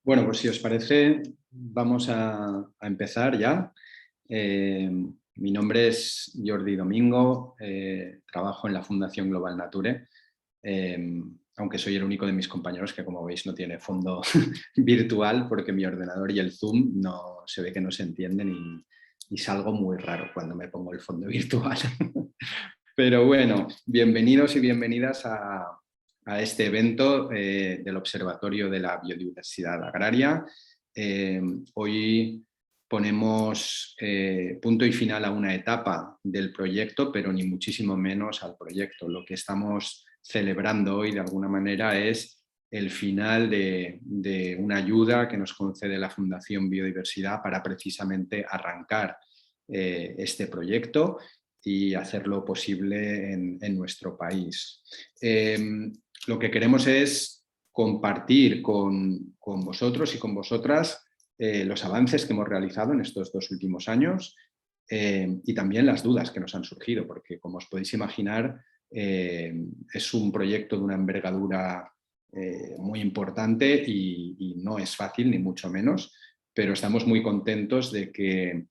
Bueno, pues si os parece, vamos a empezar ya. Mi nombre es Jordi Domingo, trabajo en la Fundación Global Nature, aunque soy el único de mis compañeros que, como veis, no tiene fondo virtual porque mi ordenador y el Zoom no se ve que no se entienden y salgo muy raro cuando me pongo el fondo virtual. Pero bueno, bienvenidos y bienvenidas a este evento del Observatorio de la Biodiversidad Agraria. Hoy ponemos punto y final a una etapa del proyecto, pero ni muchísimo menos al proyecto. Lo que estamos celebrando hoy de alguna manera es el final de una ayuda que nos concede la Fundación Biodiversidad para precisamente arrancar este proyecto y hacerlo posible en nuestro país. Lo que queremos es compartir con vosotros y con vosotras los avances que hemos realizado en estos 2 últimos años y también las dudas que nos han surgido, porque como os podéis imaginar, es un proyecto de una envergadura muy importante y no es fácil, ni mucho menos, pero estamos muy contentos de que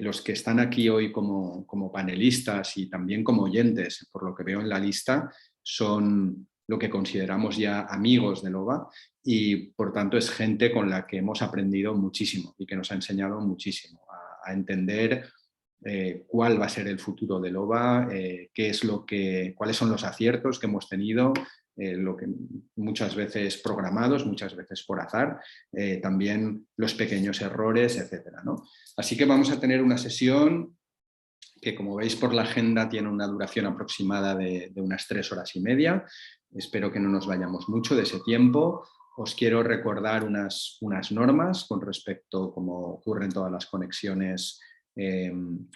los que están aquí hoy como panelistas y también como oyentes, por lo que veo en la lista, son lo que consideramos ya amigos de LOBA y por tanto es gente con la que hemos aprendido muchísimo y que nos ha enseñado muchísimo a entender cuál va a ser el futuro de LOBA, cuáles son los aciertos que hemos tenido, lo que muchas veces programados, muchas veces por azar, también los pequeños errores, etcétera, ¿no? Así que vamos a tener una sesión que, como veis por la agenda, tiene una duración aproximada de unas 3 horas y media. Espero que no nos vayamos mucho de ese tiempo. Os quiero recordar unas normas con respecto, como ocurre en todas las conexiones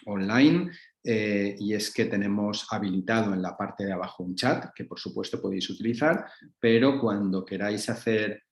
online, y es que tenemos habilitado en la parte de abajo un chat, que por supuesto podéis utilizar, pero cuando queráis hacer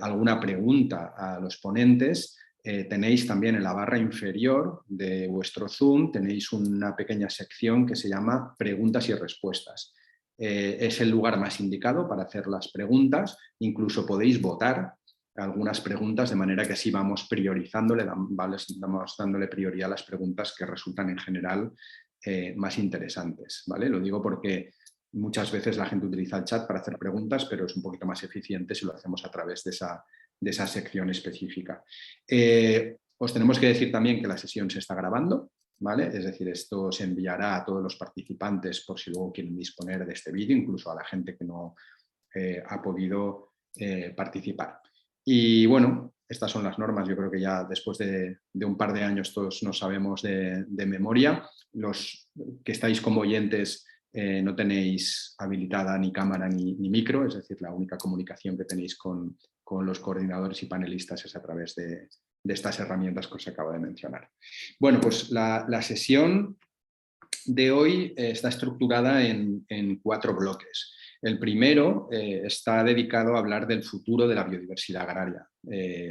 alguna pregunta a los ponentes, tenéis también en la barra inferior de vuestro Zoom, tenéis una pequeña sección que se llama preguntas y respuestas. Es el lugar más indicado para hacer las preguntas, incluso podéis votar algunas preguntas de manera que así vamos priorizándole, vamos dándole prioridad a las preguntas que resultan en general más interesantes, ¿vale? Lo digo porque muchas veces la gente utiliza el chat para hacer preguntas, pero es un poquito más eficiente si lo hacemos a través de esa sección específica. Os tenemos que decir también que la sesión se está grabando, ¿vale? Es decir, esto se enviará a todos los participantes por si luego quieren disponer de este vídeo, incluso a la gente que no ha podido participar. Y bueno, estas son las normas. Yo creo que ya después de un par de años todos nos sabemos de memoria. Los que estáis como oyentes no tenéis habilitada ni cámara ni micro, es decir, la única comunicación que tenéis con los coordinadores y panelistas es a través de estas herramientas que os acabo de mencionar. Bueno, pues la sesión de hoy está estructurada en 4 bloques. El primero está dedicado a hablar del futuro de la biodiversidad agraria.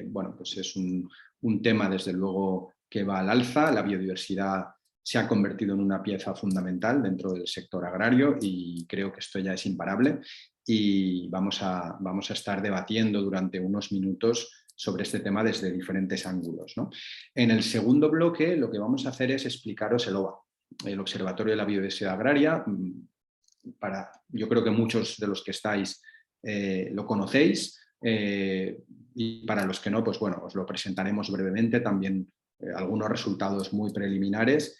Bueno, pues es un tema, desde luego, que va al alza. La biodiversidad se ha convertido en una pieza fundamental dentro del sector agrario y creo que esto ya es imparable. Y vamos a estar debatiendo durante unos minutos sobre este tema desde diferentes ángulos, ¿no? En el segundo bloque lo que vamos a hacer es explicaros el OBA, el Observatorio de la Biodiversidad Agraria. Yo creo que muchos de los que estáis lo conocéis, y para los que no, pues bueno, os lo presentaremos brevemente, también algunos resultados muy preliminares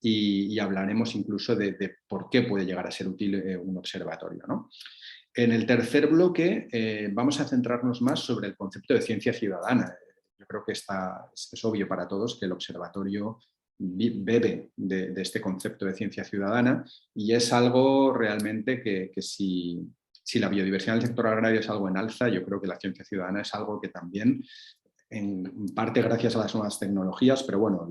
y hablaremos incluso de por qué puede llegar a ser útil un observatorio, ¿no? En el tercer bloque vamos a centrarnos más sobre el concepto de ciencia ciudadana. Yo creo que es obvio para todos que el observatorio bebe de este concepto de ciencia ciudadana y es algo realmente que si la biodiversidad en el sector agrario es algo en alza, yo creo que la ciencia ciudadana es algo que también, en parte gracias a las nuevas tecnologías, pero bueno,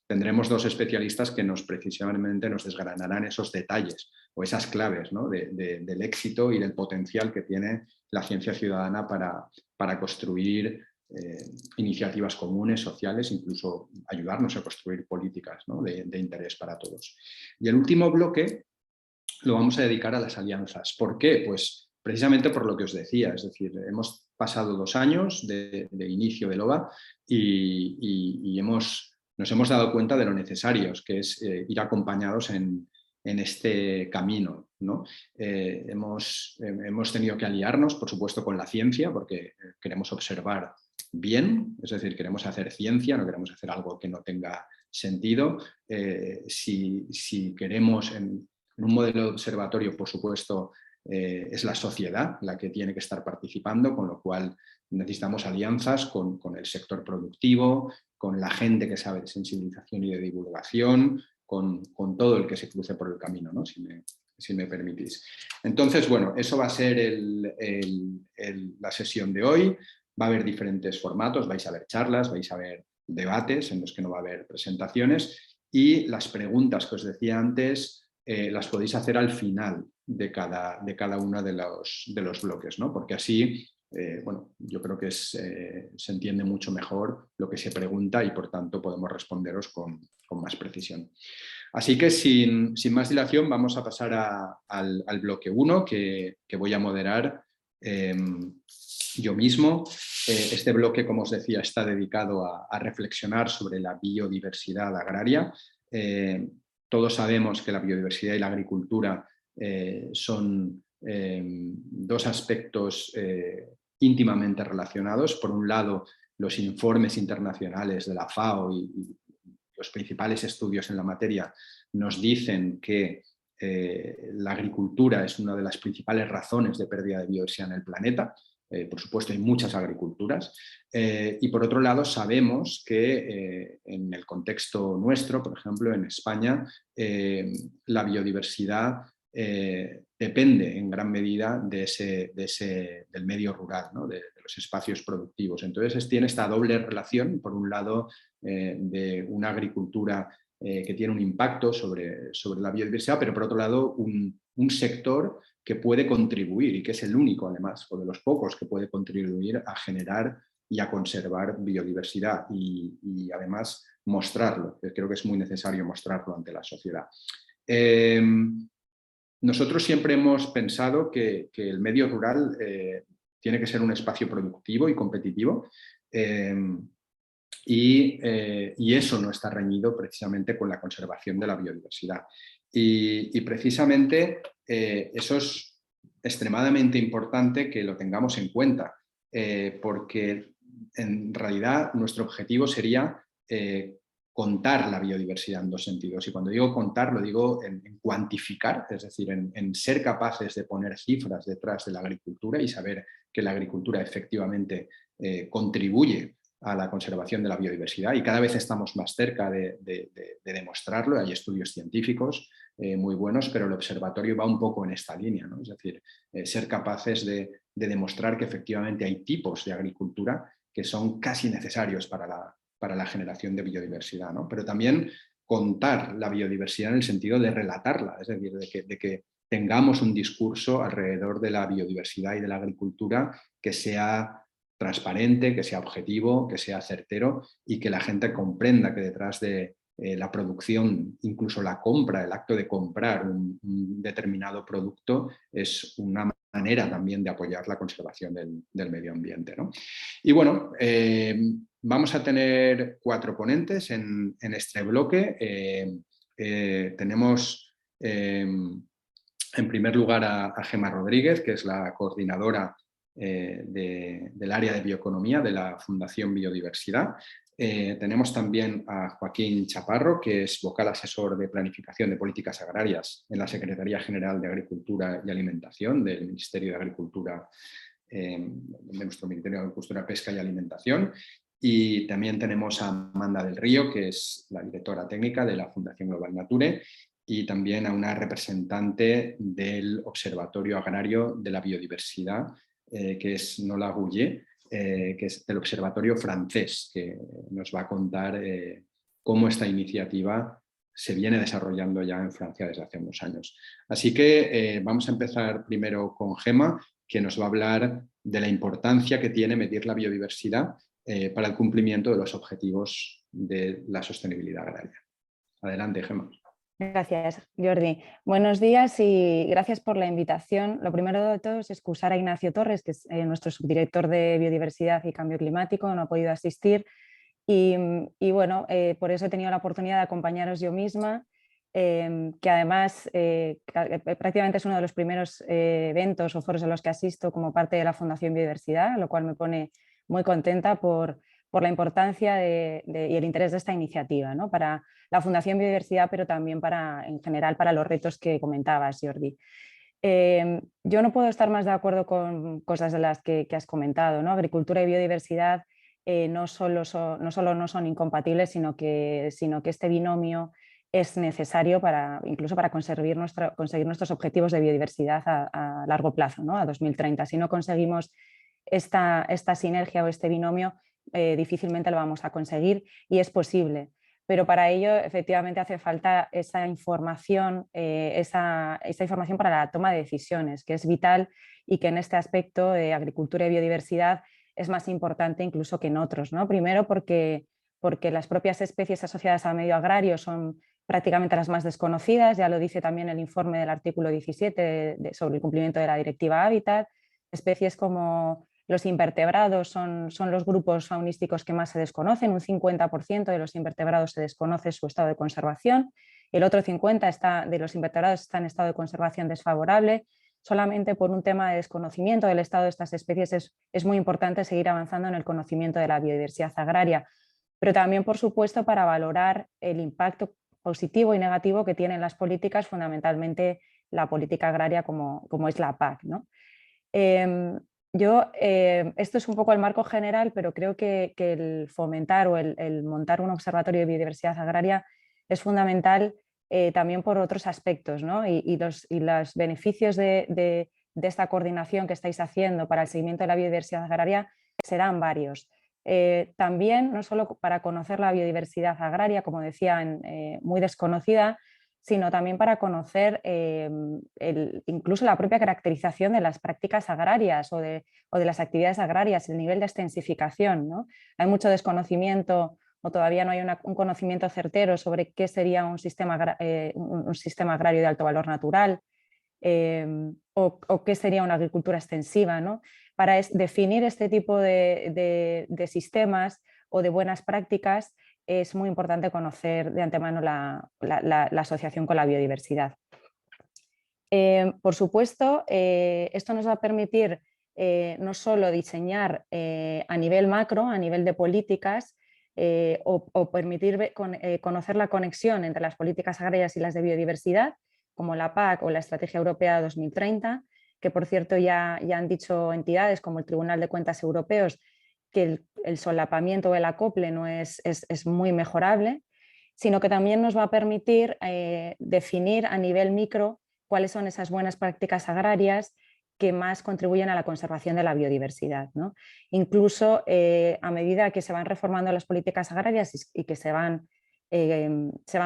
tendremos 2 especialistas que precisamente nos desgranarán esos detalles o esas claves, ¿no? del éxito y del potencial que tiene la ciencia ciudadana para construir iniciativas comunes, sociales, incluso ayudarnos a construir políticas, ¿no? de interés para todos. Y el último bloque lo vamos a dedicar a las alianzas. ¿Por qué? Pues precisamente por lo que os decía, es decir, hemos pasado 2 años de inicio del OVA y nos hemos dado cuenta de lo necesarios que es ir acompañados en este camino, ¿no? Hemos tenido que aliarnos, por supuesto, con la ciencia, porque queremos observar bien, es decir, queremos hacer ciencia, no queremos hacer algo que no tenga sentido. Si queremos en un modelo de observatorio, por supuesto, es la sociedad la que tiene que estar participando, con lo cual necesitamos alianzas con el sector productivo, con la gente que sabe de sensibilización y de divulgación, con todo el que se cruce por el camino, ¿no? Si me permitís. Entonces, bueno, eso va a ser la sesión de hoy. Va a haber diferentes formatos, vais a ver charlas, vais a ver debates en los que no va a haber presentaciones y las preguntas que os decía antes las podéis hacer al final de cada uno de los bloques, ¿no? Porque así, bueno, yo creo que se entiende mucho mejor lo que se pregunta y por tanto podemos responderos con más precisión. Así que sin más dilación vamos a pasar al bloque 1 que voy a moderar yo mismo. Este bloque, como os decía, está dedicado a reflexionar sobre la biodiversidad agraria. Todos sabemos que la biodiversidad y la agricultura son dos aspectos íntimamente relacionados. Por un lado, los informes internacionales de la FAO y los principales estudios en la materia nos dicen que la agricultura es una de las principales razones de pérdida de biodiversidad en el planeta. Por supuesto, hay muchas agriculturas. Y por otro lado, sabemos que en el contexto nuestro, por ejemplo, en España, la biodiversidad depende en gran medida del medio rural, ¿no? de los espacios productivos. Entonces, tiene esta doble relación, por un lado, de una agricultura que tiene un impacto sobre la biodiversidad, pero por otro lado, un sector que puede contribuir y que es el único, además, o de los pocos que puede contribuir a generar y a conservar biodiversidad y además mostrarlo. Creo que es muy necesario mostrarlo ante la sociedad. Nosotros siempre hemos pensado que el medio rural tiene que ser un espacio productivo y competitivo y eso no está reñido precisamente con la conservación de la biodiversidad. Y precisamente eso es extremadamente importante que lo tengamos en cuenta, porque en realidad nuestro objetivo sería contar la biodiversidad en dos sentidos. Y cuando digo contar, lo digo en cuantificar, es decir, en ser capaces de poner cifras detrás de la agricultura y saber que la agricultura efectivamente contribuye a la conservación de la biodiversidad y cada vez estamos más cerca de demostrarlo. Hay estudios científicos muy buenos, pero el observatorio va un poco en esta línea, ¿no? Es decir, ser capaces de demostrar que efectivamente hay tipos de agricultura que son casi necesarios para la generación de biodiversidad, ¿no? Pero también contar la biodiversidad en el sentido de relatarla, es decir, de que tengamos un discurso alrededor de la biodiversidad y de la agricultura que sea transparente, que sea objetivo, que sea certero y que la gente comprenda que detrás de la producción, incluso la compra, el acto de comprar un determinado producto es una manera también de apoyar la conservación del medio ambiente, ¿no? Y bueno, vamos a tener 4 ponentes en este bloque. Tenemos en primer lugar a Gemma Rodríguez, que es la coordinadora del área de bioeconomía de la Fundación Biodiversidad. Tenemos también a Joaquín Chaparro, que es vocal asesor de planificación de políticas agrarias en la Secretaría General de Agricultura y Alimentación del Ministerio de Agricultura, de nuestro Ministerio de Agricultura, Pesca y Alimentación. Y también tenemos a Amanda del Río, que es la directora técnica de la Fundación Global Nature, y también a una representante del Observatorio Agrario de la Biodiversidad, que es Nola Goulet, que es el observatorio francés, que nos va a contar cómo esta iniciativa se viene desarrollando ya en Francia desde hace unos años. Así que vamos a empezar primero con Gemma, que nos va a hablar de la importancia que tiene medir la biodiversidad para el cumplimiento de los objetivos de la sostenibilidad agraria. Adelante, Gemma. Gracias, Jordi. Buenos días y gracias por la invitación. Lo primero de todo es excusar a Ignacio Torres, que es nuestro subdirector de Biodiversidad y Cambio Climático, no ha podido asistir y bueno, por eso he tenido la oportunidad de acompañaros yo misma, que además prácticamente es uno de los primeros eventos o foros a los que asisto como parte de la Fundación Biodiversidad, lo cual me pone muy contenta por la importancia y el interés de esta iniciativa, ¿no? Para la Fundación Biodiversidad, pero también en general para los retos que comentabas, Jordi. Yo no puedo estar más de acuerdo con cosas de las que has comentado, ¿no? Agricultura y biodiversidad no solo no son incompatibles, sino que este binomio es necesario incluso para conseguir nuestros objetivos de biodiversidad a largo plazo, ¿no? A 2030. Si no conseguimos esta sinergia o este binomio, difícilmente lo vamos a conseguir y es posible. Pero para ello efectivamente hace falta esa información para la toma de decisiones, que es vital y que en este aspecto de agricultura y biodiversidad es más importante incluso que en otros, ¿no? Primero porque las propias especies asociadas al medio agrario son prácticamente las más desconocidas, ya lo dice también el informe del artículo 17 sobre el cumplimiento de la Directiva Hábitat. Especies como los invertebrados son los grupos faunísticos que más se desconocen, un 50% de los invertebrados se desconoce su estado de conservación, el otro 50% de los invertebrados está en estado de conservación desfavorable. Solamente por un tema de desconocimiento del estado de estas especies es muy importante seguir avanzando en el conocimiento de la biodiversidad agraria, pero también, por supuesto, para valorar el impacto positivo y negativo que tienen las políticas, fundamentalmente la política agraria como es la PAC, ¿no? Esto es un poco el marco general, pero creo que el fomentar o el montar un observatorio de biodiversidad agraria es fundamental también por otros aspectos, ¿no? Y los beneficios de esta coordinación que estáis haciendo para el seguimiento de la biodiversidad agraria serán varios. También, no solo para conocer la biodiversidad agraria, como decía, muy desconocida, sino también para conocer incluso la propia caracterización de las prácticas agrarias o de las actividades agrarias, el nivel de extensificación, ¿no? Hay mucho desconocimiento o todavía no hay un conocimiento certero sobre qué sería un sistema agrario de alto valor natural o qué sería una agricultura extensiva, ¿no? Para definir este tipo de sistemas o de buenas prácticas es muy importante conocer de antemano la asociación con la biodiversidad. Por supuesto, esto nos va a permitir no solo diseñar a nivel macro, a nivel de políticas, o permitir conocer la conexión entre las políticas agrarias y las de biodiversidad, como la PAC o la Estrategia Europea 2030, que por cierto ya han dicho entidades como el Tribunal de Cuentas Europeos que el solapamiento o el acople no es muy mejorable, sino que también nos va a permitir definir a nivel micro cuáles son esas buenas prácticas agrarias que más contribuyen a la conservación de la biodiversidad, ¿no? Incluso a medida que se van reformando las políticas agrarias y que se van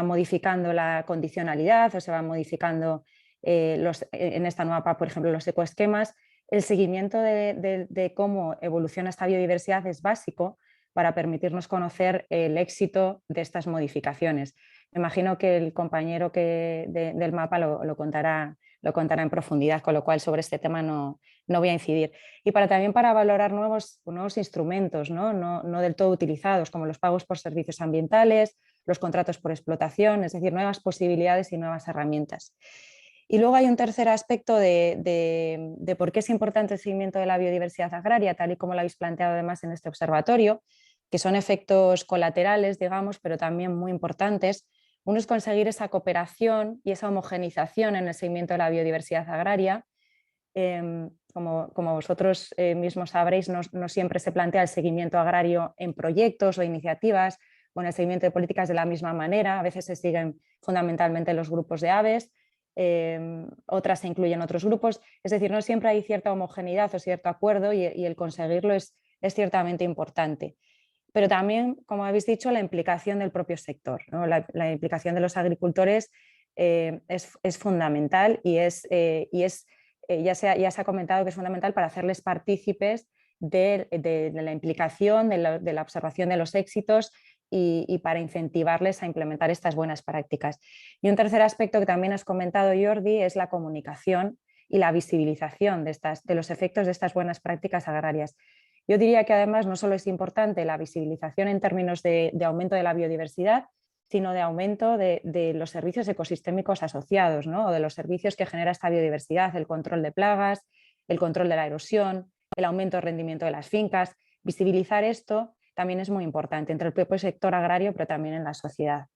modificando la condicionalidad o se van modificando en esta nueva PAC, por ejemplo, los ecoesquemas, el seguimiento de cómo evoluciona esta biodiversidad es básico para permitirnos conocer el éxito de estas modificaciones. Me imagino que el compañero del mapa lo contará en profundidad, con lo cual sobre este tema no voy a incidir. Y también para valorar nuevos instrumentos, no del todo utilizados, como los pagos por servicios ambientales, los contratos por explotación, es decir, nuevas posibilidades y nuevas herramientas. Y luego hay un tercer aspecto de por qué es importante el seguimiento de la biodiversidad agraria, tal y como lo habéis planteado además en este observatorio, que son efectos colaterales, digamos, pero también muy importantes. Uno es conseguir esa cooperación y esa homogenización en el seguimiento de la biodiversidad agraria. Como vosotros mismos sabréis, no siempre se plantea el seguimiento agrario en proyectos o iniciativas o en el seguimiento de políticas de la misma manera. A veces se siguen fundamentalmente los grupos de aves, otras se incluyen otros grupos. Es decir, no siempre hay cierta homogeneidad o cierto acuerdo y el conseguirlo es ciertamente importante. Pero también, como habéis dicho, la implicación del propio sector, ¿no? La implicación de los agricultores es fundamental y ya se ha comentado que es fundamental para hacerles partícipes de la implicación, de la observación de los éxitos y para incentivarles a implementar estas buenas prácticas. Y un tercer aspecto que también has comentado, Jordi, es la comunicación y la visibilización de los efectos de estas buenas prácticas agrarias. Yo diría que además no solo es importante la visibilización en términos de aumento de la biodiversidad, sino de aumento de los servicios ecosistémicos asociados, ¿no? O de los servicios que genera esta biodiversidad, el control de plagas, el control de la erosión, el aumento del rendimiento de las fincas. Visibilizar esto también es muy importante entre el propio sector agrario, pero también en la sociedad.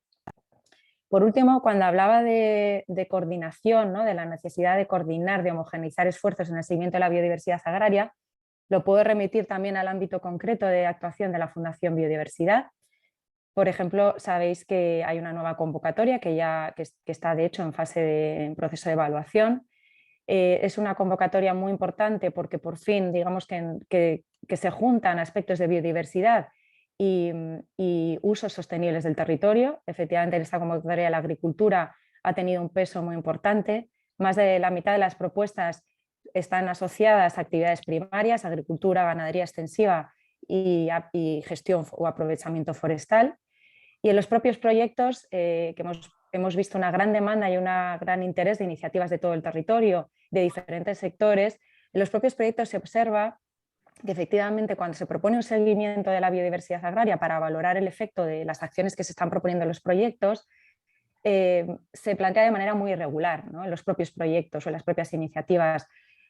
Por último, cuando hablaba de coordinación, ¿no? De la necesidad de coordinar, de homogeneizar esfuerzos en el seguimiento de la biodiversidad agraria, lo puedo remitir también al ámbito concreto de actuación de la Fundación Biodiversidad. Por ejemplo, sabéis que hay una nueva convocatoria que está de hecho en proceso de evaluación. Es una convocatoria muy importante porque por fin, digamos que se juntan aspectos de biodiversidad y usos sostenibles del territorio. Efectivamente, en esta convocatoria la agricultura ha tenido un peso muy importante. Más de la mitad de las propuestas están asociadas a actividades primarias, agricultura, ganadería extensiva y gestión o aprovechamiento forestal. Y en los propios proyectos que hemos visto una gran demanda y un gran interés de iniciativas de todo el territorio, de diferentes sectores, en los propios proyectos se observa que efectivamente cuando se propone un seguimiento de la biodiversidad agraria para valorar el efecto de las acciones que se están proponiendo en los proyectos, se plantea de manera muy irregular, ¿no? En los propios proyectos o en las propias iniciativas.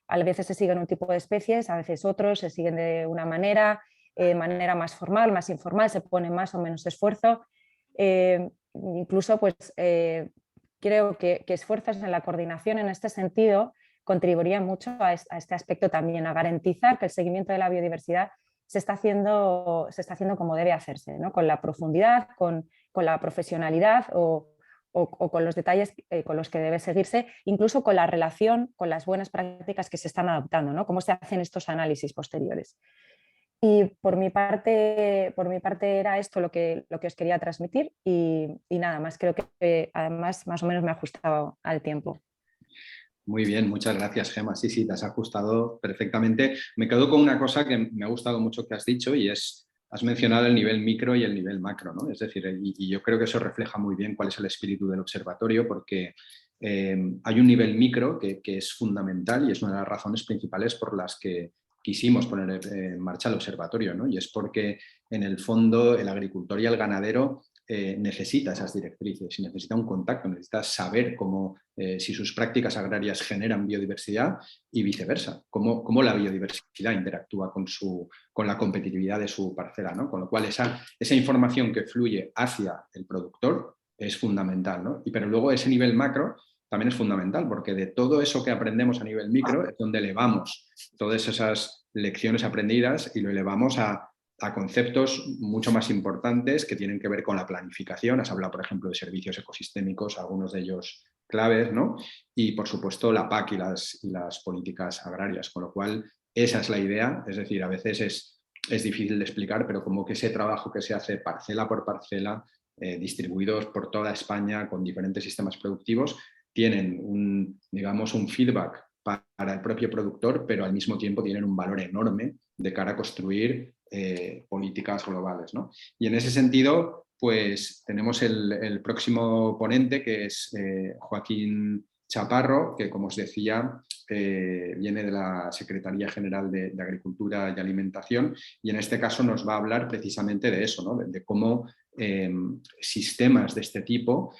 A veces se siguen un tipo de especies, a veces otros se siguen de una manera más formal, más informal, se pone más o menos esfuerzo. Incluso pues, creo que esfuerzos en la coordinación en este sentido contribuirían mucho a este aspecto también, a garantizar que el seguimiento de la biodiversidad se está haciendo como debe hacerse, ¿no? Con la profundidad, con la profesionalidad o con los detalles con los que debe seguirse, incluso con la relación con las buenas prácticas que se están adoptando, ¿no? Cómo se hacen estos análisis posteriores. Y por mi parte era esto lo que os quería transmitir y nada más, creo que además más o menos me ha ajustado al tiempo. Muy bien, muchas gracias, Gemma. Sí, sí, te has ajustado perfectamente. Me quedo con una cosa que me ha gustado mucho que has dicho y has mencionado el nivel micro y el nivel macro, ¿no? Es decir, y yo creo que eso refleja muy bien cuál es el espíritu del observatorio porque hay un nivel micro que es fundamental y es una de las razones principales por las que quisimos poner en marcha el observatorio, ¿no? Y es porque en el fondo el agricultor y el ganadero necesita esas directrices, necesita un contacto, necesita saber cómo, si sus prácticas agrarias generan biodiversidad y viceversa, cómo la biodiversidad interactúa con la competitividad de su parcela, ¿no? Con lo cual esa información que fluye hacia el productor es fundamental, ¿no? Pero luego ese nivel macro también es fundamental porque de todo eso que aprendemos a nivel micro es donde elevamos todas esas lecciones aprendidas y lo elevamos a conceptos mucho más importantes que tienen que ver con la planificación. Has hablado, por ejemplo, de servicios ecosistémicos, algunos de ellos claves, ¿no? Y, por supuesto, la PAC y las políticas agrarias, con lo cual esa es la idea. Es decir, a veces es difícil de explicar, pero como que ese trabajo que se hace parcela por parcela, distribuidos por toda España con diferentes sistemas productivos, tienen digamos, un feedback para el propio productor, pero al mismo tiempo tienen un valor enorme de cara a construir políticas globales, ¿no? Y en ese sentido, pues tenemos el próximo ponente, que es Joaquín Chaparro, que como os decía, viene de la Secretaría General de Agricultura y Alimentación, y en este caso nos va a hablar precisamente de eso, ¿no? de cómo sistemas de este tipo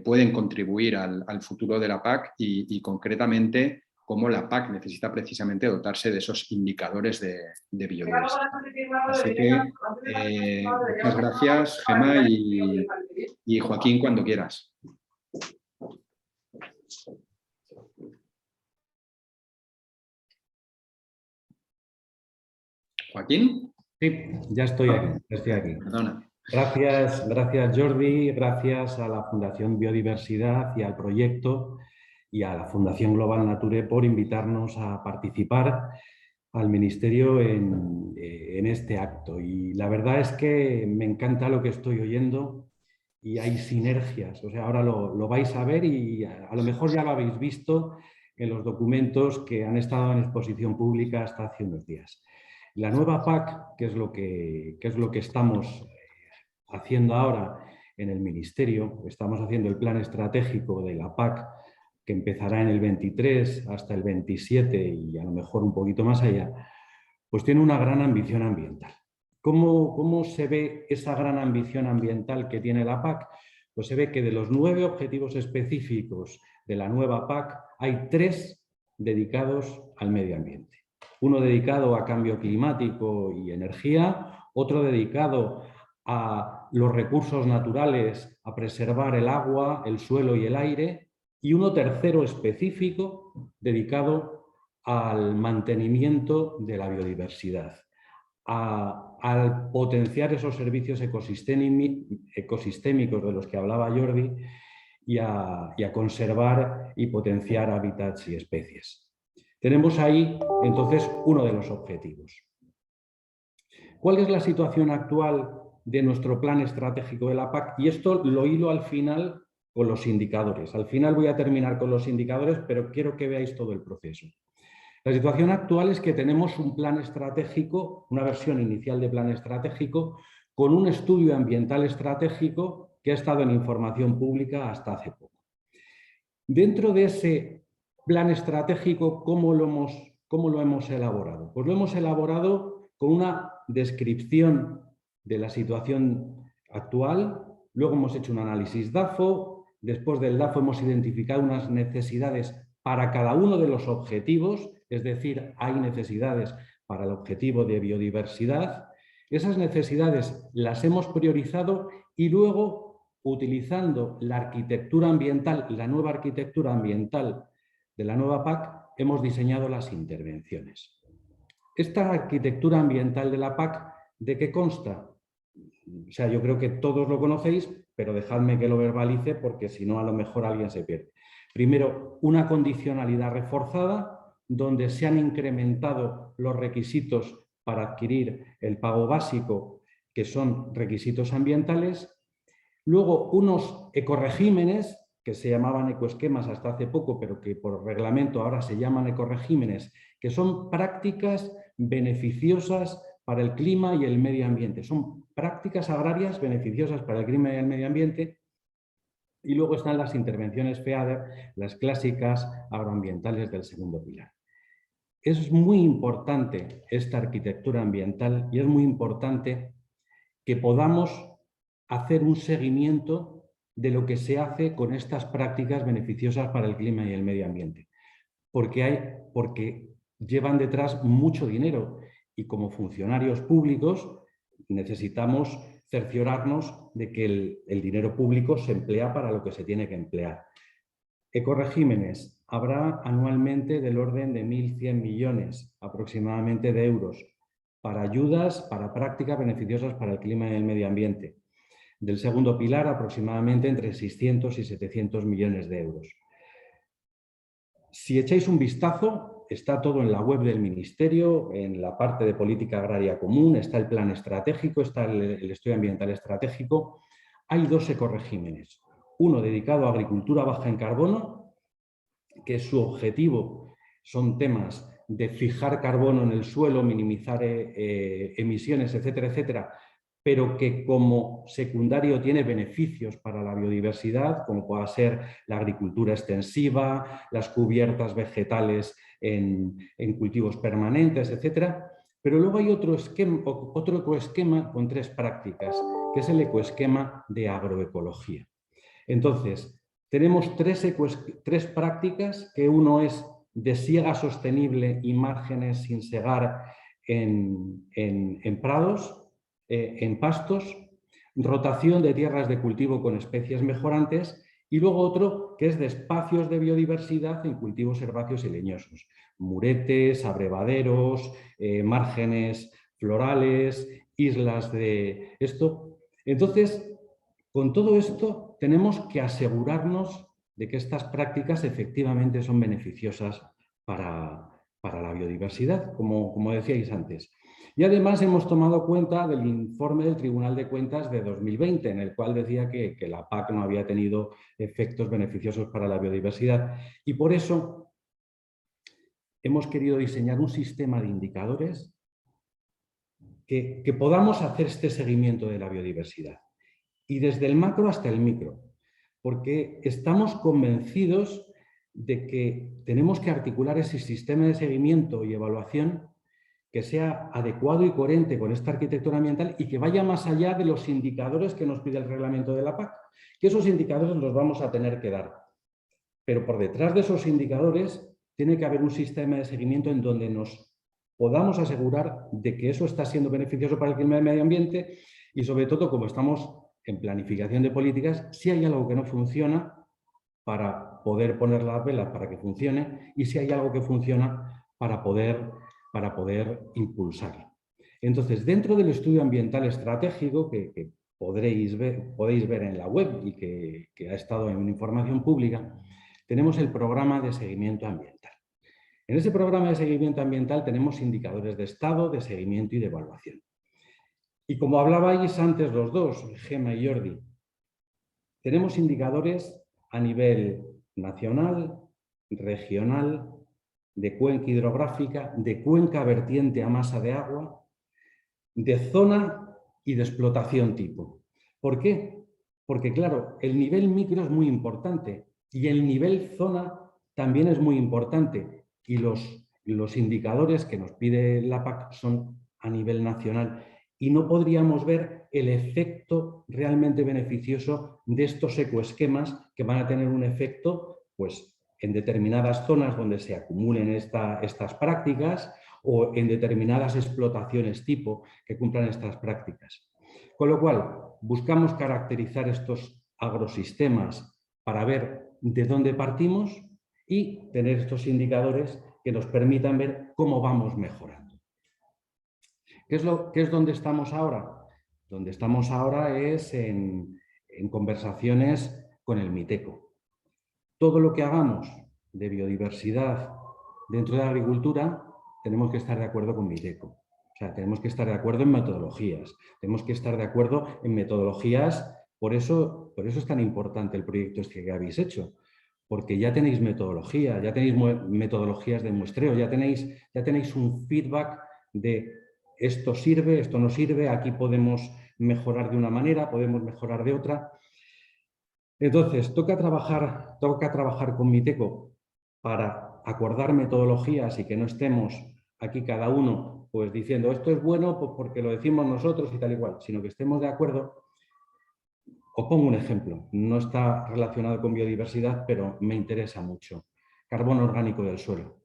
pueden contribuir al futuro de la PAC y concretamente cómo la PAC necesita precisamente dotarse de esos indicadores de biodiversidad. Así que muchas gracias, Gemma y Joaquín, cuando quieras. ¿Joaquín? Sí, ya estoy aquí. Perdona. Gracias Jordi, gracias a la Fundación Biodiversidad y al proyecto y a la Fundación Global Nature por invitarnos a participar al Ministerio en este acto. Y la verdad es que me encanta lo que estoy oyendo y hay sinergias. O sea, ahora lo vais a ver y a lo mejor ya lo habéis visto en los documentos que han estado en exposición pública hasta hace unos días. La nueva PAC, que es lo que estamos haciendo ahora en el Ministerio. Estamos haciendo el plan estratégico de la PAC, que empezará en el 23 hasta el 27 y a lo mejor un poquito más allá, pues tiene una gran ambición ambiental. ¿Cómo se ve esa gran ambición ambiental que tiene la PAC? Pues se ve que de los 9 objetivos específicos de la nueva PAC hay 3 dedicados al medio ambiente. Uno dedicado a cambio climático y energía, otro dedicado a los recursos naturales, a preservar el agua, el suelo y el aire, y uno tercero específico dedicado al mantenimiento de la biodiversidad, al potenciar esos servicios ecosistémicos de los que hablaba Jordi y a conservar y potenciar hábitats y especies. Tenemos ahí entonces uno de los objetivos. ¿Cuál es la situación actual de nuestro plan estratégico de la PAC? Y esto lo hilo al final con los indicadores. Al final voy a terminar con los indicadores, pero quiero que veáis todo el proceso. La situación actual es que tenemos un plan estratégico, una versión inicial de plan estratégico, con un estudio ambiental estratégico que ha estado en información pública hasta hace poco. Dentro de ese plan estratégico, ¿cómo lo hemos elaborado? Pues lo hemos elaborado con una descripción de la situación actual, luego hemos hecho un análisis DAFO, después del DAFO hemos identificado unas necesidades para cada uno de los objetivos, es decir, hay necesidades para el objetivo de biodiversidad. Esas necesidades las hemos priorizado y luego, utilizando la arquitectura ambiental, la nueva arquitectura ambiental de la nueva PAC, hemos diseñado las intervenciones. Esta arquitectura ambiental de la PAC, ¿de qué consta? O sea, yo creo que todos lo conocéis, pero dejadme que lo verbalice porque si no a lo mejor alguien se pierde. Primero, una condicionalidad reforzada donde se han incrementado los requisitos para adquirir el pago básico, que son requisitos ambientales. Luego, unos ecoregímenes, que se llamaban ecoesquemas hasta hace poco, pero que por reglamento ahora se llaman ecoregímenes, que son prácticas beneficiosas para el clima y el medio ambiente. Son prácticas agrarias beneficiosas para el clima y el medio ambiente. Y luego están las intervenciones FEADER, las clásicas agroambientales del segundo pilar. Es muy importante esta arquitectura ambiental y es muy importante que podamos hacer un seguimiento de lo que se hace con estas prácticas beneficiosas para el clima y el medio ambiente. Porque llevan detrás mucho dinero y como funcionarios públicos necesitamos cerciorarnos de que el dinero público se emplea para lo que se tiene que emplear. Ecoregímenes. Habrá anualmente del orden de 1.100 millones aproximadamente de euros para ayudas, para prácticas beneficiosas para el clima y el medio ambiente. Del segundo pilar, aproximadamente entre 600 y 700 millones de euros. Si echáis un vistazo, está todo en la web del Ministerio, en la parte de política agraria común, está el plan estratégico, está el estudio ambiental estratégico. Hay 2 ecoregímenes. Uno dedicado a agricultura baja en carbono, que su objetivo son temas de fijar carbono en el suelo, minimizar emisiones, etcétera, etcétera, pero que como secundario tiene beneficios para la biodiversidad, como pueda ser la agricultura extensiva, las cubiertas vegetales en cultivos permanentes, etcétera. Pero luego hay otro ecoesquema con 3 prácticas, que es el ecoesquema de agroecología. Entonces, tenemos 3 prácticas, que uno es de siega sostenible y márgenes sin segar en prados, en pastos, rotación de tierras de cultivo con especies mejorantes y luego otro que es de espacios de biodiversidad en cultivos herbáceos y leñosos, muretes, abrevaderos, márgenes florales, islas de esto. Entonces, con todo esto tenemos que asegurarnos de que estas prácticas efectivamente son beneficiosas para la biodiversidad, como decíais antes. Y además hemos tomado cuenta del informe del Tribunal de Cuentas de 2020, en el cual decía que la PAC no había tenido efectos beneficiosos para la biodiversidad. Y por eso hemos querido diseñar un sistema de indicadores que podamos hacer este seguimiento de la biodiversidad. y desde el macro hasta el micro, porque estamos convencidos de que tenemos que articular ese sistema de seguimiento y evaluación que sea adecuado y coherente con esta arquitectura ambiental y que vaya más allá de los indicadores que nos pide el reglamento de la PAC, que esos indicadores los vamos a tener que dar. Pero por detrás de esos indicadores tiene que haber un sistema de seguimiento en donde nos podamos asegurar de que eso está siendo beneficioso para el clima y el medio ambiente y sobre todo, como estamos en planificación de políticas, si hay algo que no funciona, para poder poner las velas para que funcione, y si hay algo que funciona para poder impulsarlo. Entonces, dentro del estudio ambiental estratégico que podéis ver en la web y que ha estado en información pública, tenemos el programa de seguimiento ambiental. En ese programa de seguimiento ambiental tenemos indicadores de estado, de seguimiento y de evaluación. Y como hablabais antes los dos, Gemma y Jordi, tenemos indicadores a nivel nacional, regional, de cuenca hidrográfica, de cuenca vertiente a masa de agua, de zona y de explotación tipo. ¿Por qué? Porque, claro, el nivel micro es muy importante y el nivel zona también es muy importante, y los indicadores que nos pide la PAC son a nivel nacional, y no podríamos ver el efecto realmente beneficioso de estos ecoesquemas que van a tener un efecto, pues, en determinadas zonas donde se acumulen estas prácticas o en determinadas explotaciones tipo que cumplan estas prácticas. Con lo cual, buscamos caracterizar estos agrosistemas para ver de dónde partimos y tener estos indicadores que nos permitan ver cómo vamos mejorando. ¿Qué es donde estamos ahora? Donde estamos ahora es en conversaciones con el MITECO. Todo lo que hagamos de biodiversidad dentro de la agricultura tenemos que estar de acuerdo con MITECO. O sea, tenemos que estar de acuerdo en metodologías. Tenemos que estar de acuerdo en metodologías. Por eso es tan importante el proyecto este que habéis hecho. Porque ya tenéis metodología, ya tenéis metodologías de muestreo, ya tenéis un feedback de esto sirve, esto no sirve, aquí podemos mejorar de una manera, podemos mejorar de otra. Entonces, toca trabajar con MITECO para acordar metodologías y que no estemos aquí cada uno pues diciendo esto es bueno pues porque lo decimos nosotros y tal y cual, sino que estemos de acuerdo. Os pongo un ejemplo, no está relacionado con biodiversidad, pero me interesa mucho. Carbono orgánico del suelo.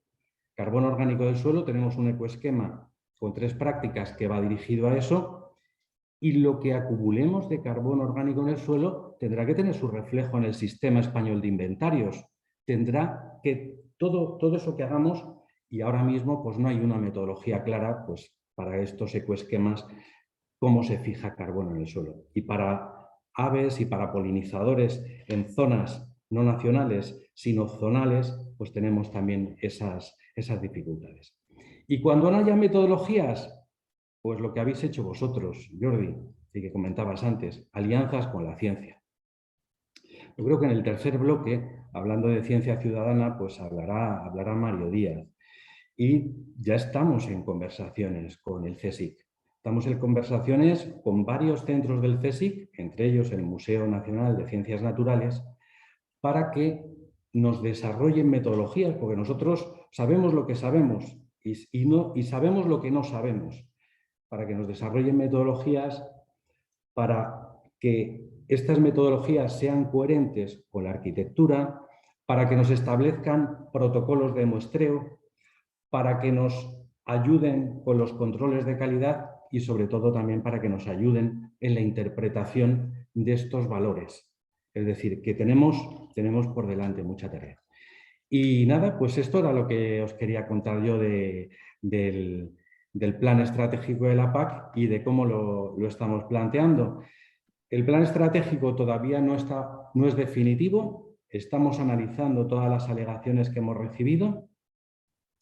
Carbono orgánico del suelo, tenemos un ecoesquema con 3 prácticas que va dirigido a eso, y lo que acumulemos de carbono orgánico en el suelo tendrá que tener su reflejo en el sistema español de inventarios. Tendrá que todo eso que hagamos, y ahora mismo pues no hay una metodología clara pues, para estos ecoesquemas, cómo se fija carbono en el suelo. Y para aves y para polinizadores en zonas no nacionales, sino zonales, pues tenemos también esas dificultades. Y cuando no haya metodologías, pues lo que habéis hecho vosotros, Jordi, y que comentabas antes, alianzas con la ciencia. Yo creo que en el tercer bloque, hablando de ciencia ciudadana, pues hablará Mario Díaz. Y ya estamos en conversaciones con el CSIC. Estamos en conversaciones con varios centros del CSIC, entre ellos el Museo Nacional de Ciencias Naturales, para que nos desarrollen metodologías, porque nosotros sabemos lo que sabemos y sabemos lo que no sabemos, para que nos desarrollen metodologías para que estas metodologías sean coherentes con la arquitectura, para que nos establezcan protocolos de muestreo, para que nos ayuden con los controles de calidad y sobre todo también para que nos ayuden en la interpretación de estos valores. Es decir, que tenemos por delante mucha tarea. Y nada, pues esto era lo que os quería contar yo del plan estratégico de la PAC y de cómo lo estamos planteando. El plan estratégico todavía no es definitivo. Estamos analizando todas las alegaciones que hemos recibido,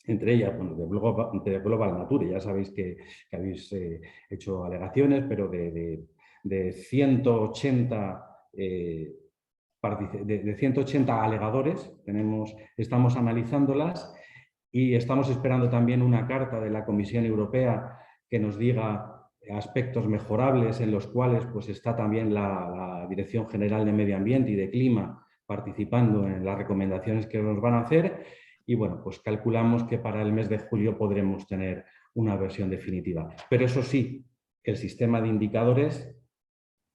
entre ellas, bueno, de Global Nature. Ya sabéis que habéis hecho alegaciones, pero de 180 alegadores estamos analizándolas y estamos esperando también una carta de la Comisión Europea que nos diga aspectos mejorables en los cuales pues, está también la Dirección General de Medio Ambiente y de Clima participando en las recomendaciones que nos van a hacer y bueno, pues calculamos que para el mes de julio podremos tener una versión definitiva. Pero eso sí, el sistema de indicadores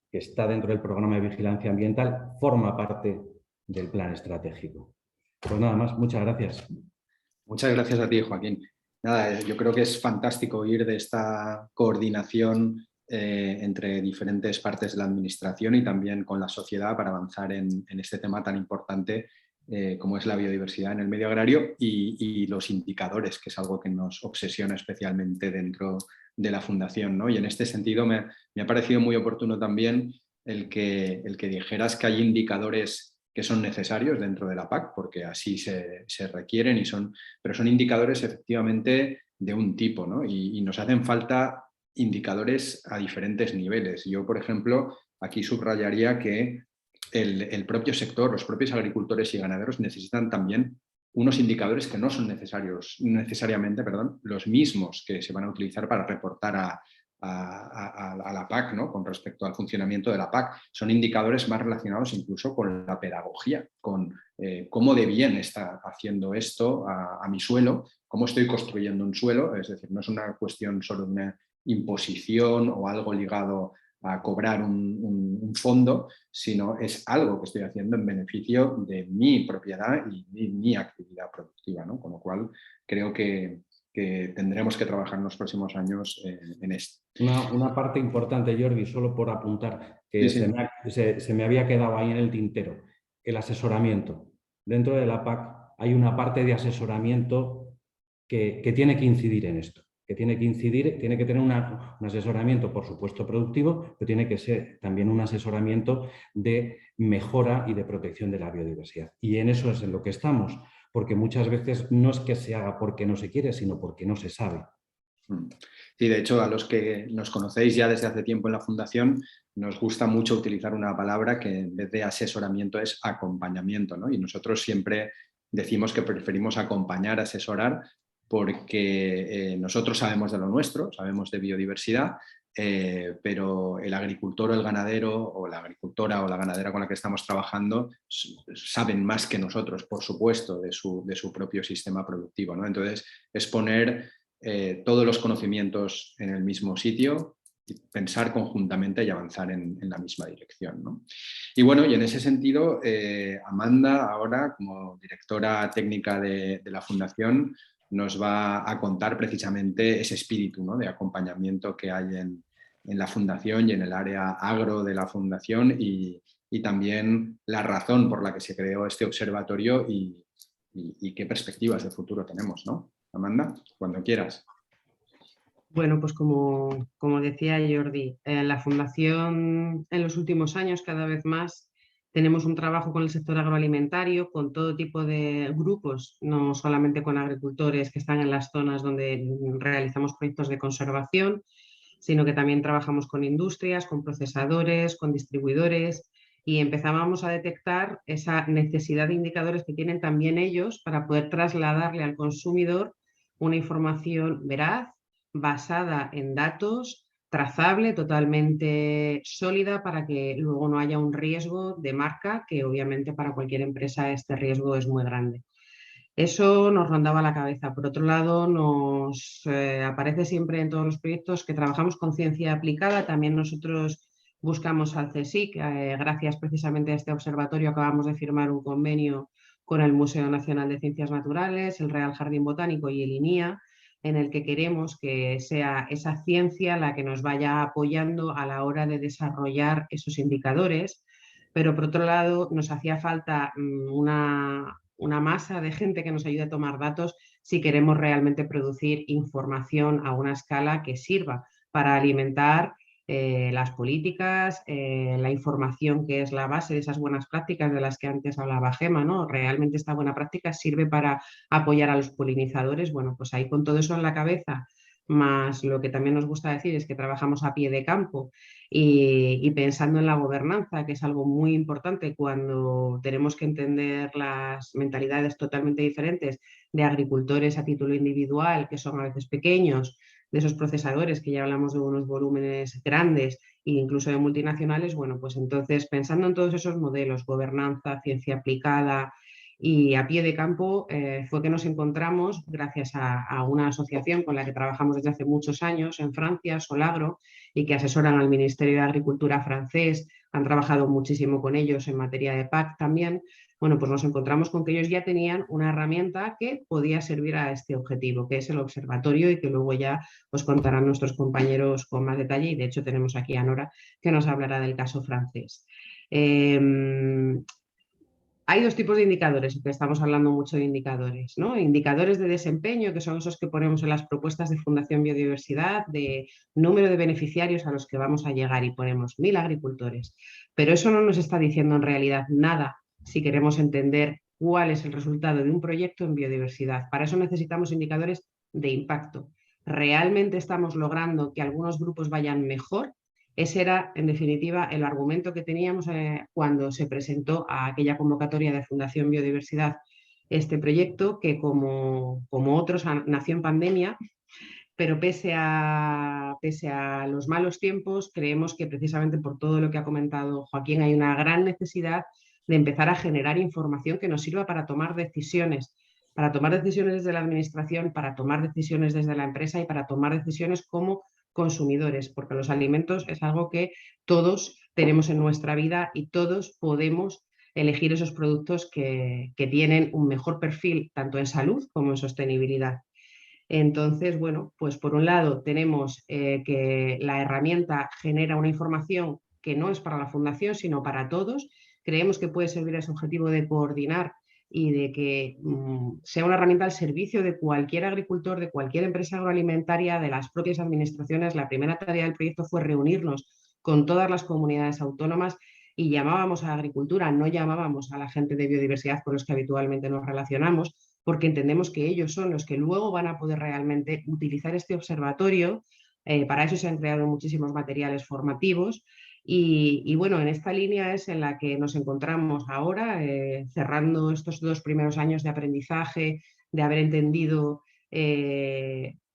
que está dentro del programa de vigilancia ambiental forma parte del plan estratégico. Pues nada más, muchas gracias. Muchas gracias a ti, Joaquín. Nada, yo creo que es fantástico oír de esta coordinación entre diferentes partes de la administración y también con la sociedad para avanzar en este tema tan importante como es la biodiversidad en el medio agrario y los indicadores, que es algo que nos obsesiona especialmente dentro de la Fundación, ¿no? Y en este sentido me ha parecido muy oportuno también el que dijeras que hay indicadores que son necesarios dentro de la PAC, porque así se requieren, pero son indicadores efectivamente de un tipo, ¿no? Y nos hacen falta indicadores a diferentes niveles. Yo, por ejemplo, aquí subrayaría que el propio sector, los propios agricultores y ganaderos necesitan también unos indicadores que no son necesariamente los mismos que se van a utilizar para reportar a la PAC, ¿no? Con respecto al funcionamiento de la PAC. Son indicadores más relacionados incluso con la pedagogía, con cómo de bien está haciendo esto a mi suelo, cómo estoy construyendo un suelo. Es decir, no es una cuestión solo de una imposición o algo ligado a cobrar un fondo, sino es algo que estoy haciendo en beneficio de mi propiedad y mi actividad productiva, ¿no? Con lo cual creo que tendremos que trabajar en los próximos años en esto. Una parte importante, Jordi, solo por apuntar, que Sí, sí. se me había quedado ahí en el tintero, el asesoramiento. Dentro de la PAC hay una parte de asesoramiento que tiene que incidir en esto, que tiene que incidir, tiene que tener un asesoramiento, por supuesto, productivo, pero tiene que ser también un asesoramiento de mejora y de protección de la biodiversidad. Y en eso es en lo que estamos, porque muchas veces no es que se haga porque no se quiere, sino porque no se sabe. Sí, de hecho, a los que nos conocéis ya desde hace tiempo en la Fundación, nos gusta mucho utilizar una palabra que en vez de asesoramiento es acompañamiento, ¿no? Y nosotros siempre decimos que preferimos acompañar, asesorar, porque nosotros sabemos de lo nuestro, sabemos de biodiversidad, pero el agricultor o el ganadero o la agricultora o la ganadera con la que estamos trabajando saben más que nosotros, por supuesto, de su propio sistema productivo, ¿no? Entonces, es poner todos los conocimientos en el mismo sitio y pensar conjuntamente y avanzar en la misma dirección, ¿no? Y bueno, y en ese sentido, Amanda ahora, como directora técnica de la Fundación, nos va a contar precisamente ese espíritu, ¿no?, de acompañamiento que hay en la Fundación y en el área agro de la Fundación y también la razón por la que se creó este observatorio y qué perspectivas de futuro tenemos, ¿no? Amanda, cuando quieras. Bueno, pues como decía Jordi, en la Fundación en los últimos años cada vez más tenemos un trabajo con el sector agroalimentario, con todo tipo de grupos, no solamente con agricultores que están en las zonas donde realizamos proyectos de conservación, sino que también trabajamos con industrias, con procesadores, con distribuidores y empezábamos a detectar esa necesidad de indicadores que tienen también ellos para poder trasladarle al consumidor una información veraz, basada en datos, trazable, totalmente sólida para que luego no haya un riesgo de marca, que obviamente para cualquier empresa este riesgo es muy grande. Eso nos rondaba la cabeza. Por otro lado, nos aparece siempre en todos los proyectos que trabajamos con ciencia aplicada. También nosotros buscamos al CSIC. Gracias precisamente a este observatorio acabamos de firmar un convenio con el Museo Nacional de Ciencias Naturales, el Real Jardín Botánico y el INIA, en el que queremos que sea esa ciencia la que nos vaya apoyando a la hora de desarrollar esos indicadores. Pero por otro lado, nos hacía falta una masa de gente que nos ayude a tomar datos si queremos realmente producir información a una escala que sirva para alimentar las políticas, la información que es la base de esas buenas prácticas de las que antes hablaba Gemma, ¿no? Realmente esta buena práctica sirve para apoyar a los polinizadores. Bueno, pues ahí con todo eso en la cabeza, más lo que también nos gusta decir es que trabajamos a pie de campo y pensando en la gobernanza, que es algo muy importante cuando tenemos que entender las mentalidades totalmente diferentes de agricultores a título individual, que son a veces pequeños, de esos procesadores, que ya hablamos de unos volúmenes grandes e incluso de multinacionales, bueno, pues entonces pensando en todos esos modelos, gobernanza, ciencia aplicada y a pie de campo, fue que nos encontramos, gracias a una asociación con la que trabajamos desde hace muchos años en Francia, Solagro, y que asesoran al Ministerio de Agricultura francés, han trabajado muchísimo con ellos en materia de PAC también. Bueno, pues nos encontramos con que ellos ya tenían una herramienta que podía servir a este objetivo, que es el observatorio, y que luego ya os contarán nuestros compañeros con más detalle, y de hecho tenemos aquí a Nora que nos hablará del caso francés. Hay dos tipos de indicadores, que estamos hablando mucho de indicadores, ¿no? Indicadores de desempeño, que son esos que ponemos en las propuestas de Fundación Biodiversidad, de número de beneficiarios a los que vamos a llegar, y ponemos 1000 agricultores. Pero eso no nos está diciendo en realidad nada si queremos entender cuál es el resultado de un proyecto en biodiversidad. Para eso necesitamos indicadores de impacto. ¿Realmente estamos logrando que algunos grupos vayan mejor? Ese era, en definitiva, el argumento que teníamos cuando se presentó a aquella convocatoria de Fundación Biodiversidad este proyecto, que como otros nació en pandemia, pero pese a los malos tiempos, creemos que precisamente por todo lo que ha comentado Joaquín hay una gran necesidad de empezar a generar información que nos sirva para tomar decisiones desde la administración, para tomar decisiones desde la empresa y para tomar decisiones como consumidores, porque los alimentos es algo que todos tenemos en nuestra vida y todos podemos elegir esos productos que tienen un mejor perfil tanto en salud como en sostenibilidad. Entonces, bueno, pues por un lado tenemos que la herramienta genera una información que no es para la fundación, sino para todos. Creemos que puede servir a ese objetivo de coordinar y de que sea una herramienta al servicio de cualquier agricultor, de cualquier empresa agroalimentaria, de las propias administraciones. La primera tarea del proyecto fue reunirnos con todas las comunidades autónomas y llamábamos a la agricultura, no llamábamos a la gente de biodiversidad con los que habitualmente nos relacionamos, porque entendemos que ellos son los que luego van a poder realmente utilizar este observatorio. Para eso se han creado muchísimos materiales formativos. Y bueno, en esta línea es en la que nos encontramos ahora, cerrando estos 2 primeros años de aprendizaje, de haber entendido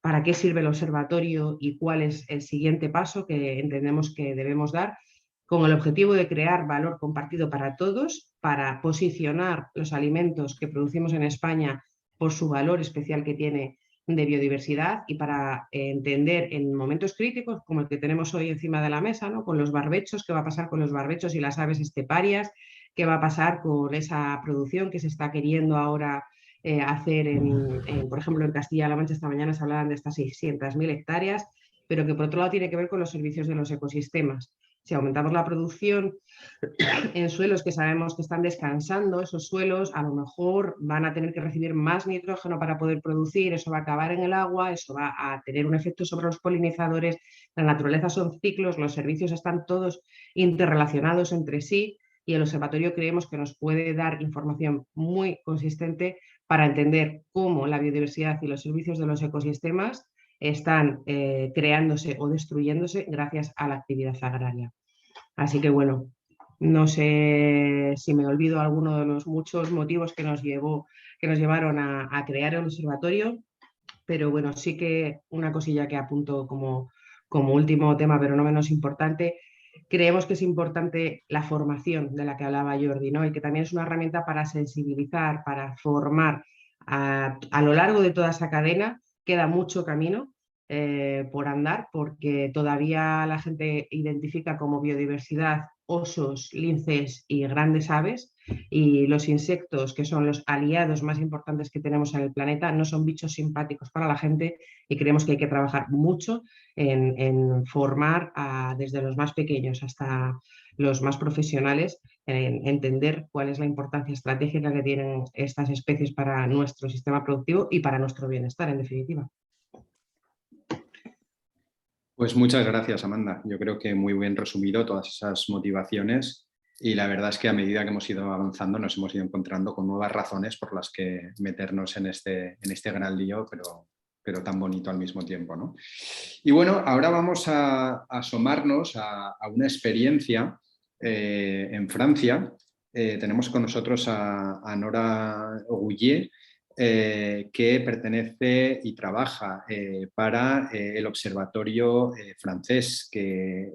para qué sirve el observatorio y cuál es el siguiente paso que entendemos que debemos dar, con el objetivo de crear valor compartido para todos, para posicionar los alimentos que producimos en España por su valor especial que tiene de biodiversidad, y para entender en momentos críticos como el que tenemos hoy encima de la mesa, ¿no? Con los barbechos, qué va a pasar con los barbechos y las aves esteparias, qué va a pasar con esa producción que se está queriendo ahora hacer, por ejemplo, en Castilla-La Mancha. Esta mañana se hablaban de estas 600.000 hectáreas, pero que por otro lado tiene que ver con los servicios de los ecosistemas. Si aumentamos la producción en suelos que sabemos que están descansando, esos suelos a lo mejor van a tener que recibir más nitrógeno para poder producir, eso va a acabar en el agua, eso va a tener un efecto sobre los polinizadores. La naturaleza son ciclos, los servicios están todos interrelacionados entre sí, y el observatorio creemos que nos puede dar información muy consistente para entender cómo la biodiversidad y los servicios de los ecosistemas están creándose o destruyéndose gracias a la actividad agraria. Así que bueno, no sé si me olvido alguno de los muchos motivos que nos llevaron a crear el observatorio, pero bueno, sí que una cosilla que apunto como último tema, pero no menos importante. Creemos que es importante la formación de la que hablaba Jordi, ¿no? Y que también es una herramienta para sensibilizar, para formar a lo largo de toda esa cadena. Queda mucho camino por andar, porque todavía la gente identifica como biodiversidad osos, linces y grandes aves, y los insectos, que son los aliados más importantes que tenemos en el planeta, no son bichos simpáticos para la gente, y creemos que hay que trabajar mucho en formar desde los más pequeños hasta los más profesionales, en entender cuál es la importancia estratégica que tienen estas especies para nuestro sistema productivo y para nuestro bienestar, en definitiva. Pues muchas gracias, Amanda. Yo creo que muy bien resumido todas esas motivaciones, y la verdad es que a medida que hemos ido avanzando nos hemos ido encontrando con nuevas razones por las que meternos en este gran lío, pero tan bonito al mismo tiempo, ¿no? Y bueno, ahora vamos a asomarnos a una experiencia en Francia. Tenemos con nosotros a Nora Ogullier, que pertenece y trabaja para el observatorio francés, que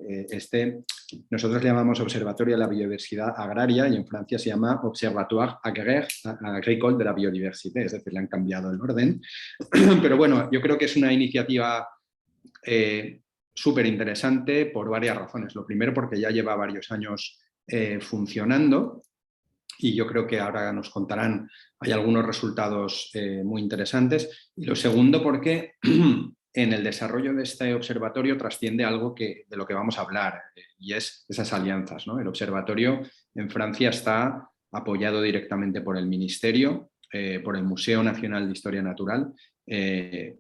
nosotros le llamamos Observatorio de la Biodiversidad Agraria y en Francia se llama Observatoire Agricole de la Biodiversité, es decir, le han cambiado el orden. Pero bueno, yo creo que es una iniciativa súper interesante por varias razones. Lo primero, porque ya lleva varios años funcionando y yo creo que ahora nos contarán, hay algunos resultados muy interesantes. Y lo segundo, porque en el desarrollo de este observatorio trasciende algo de lo que vamos a hablar, y es esas alianzas, ¿no? El observatorio en Francia está apoyado directamente por el Ministerio, por el Museo Nacional de Historia Natural,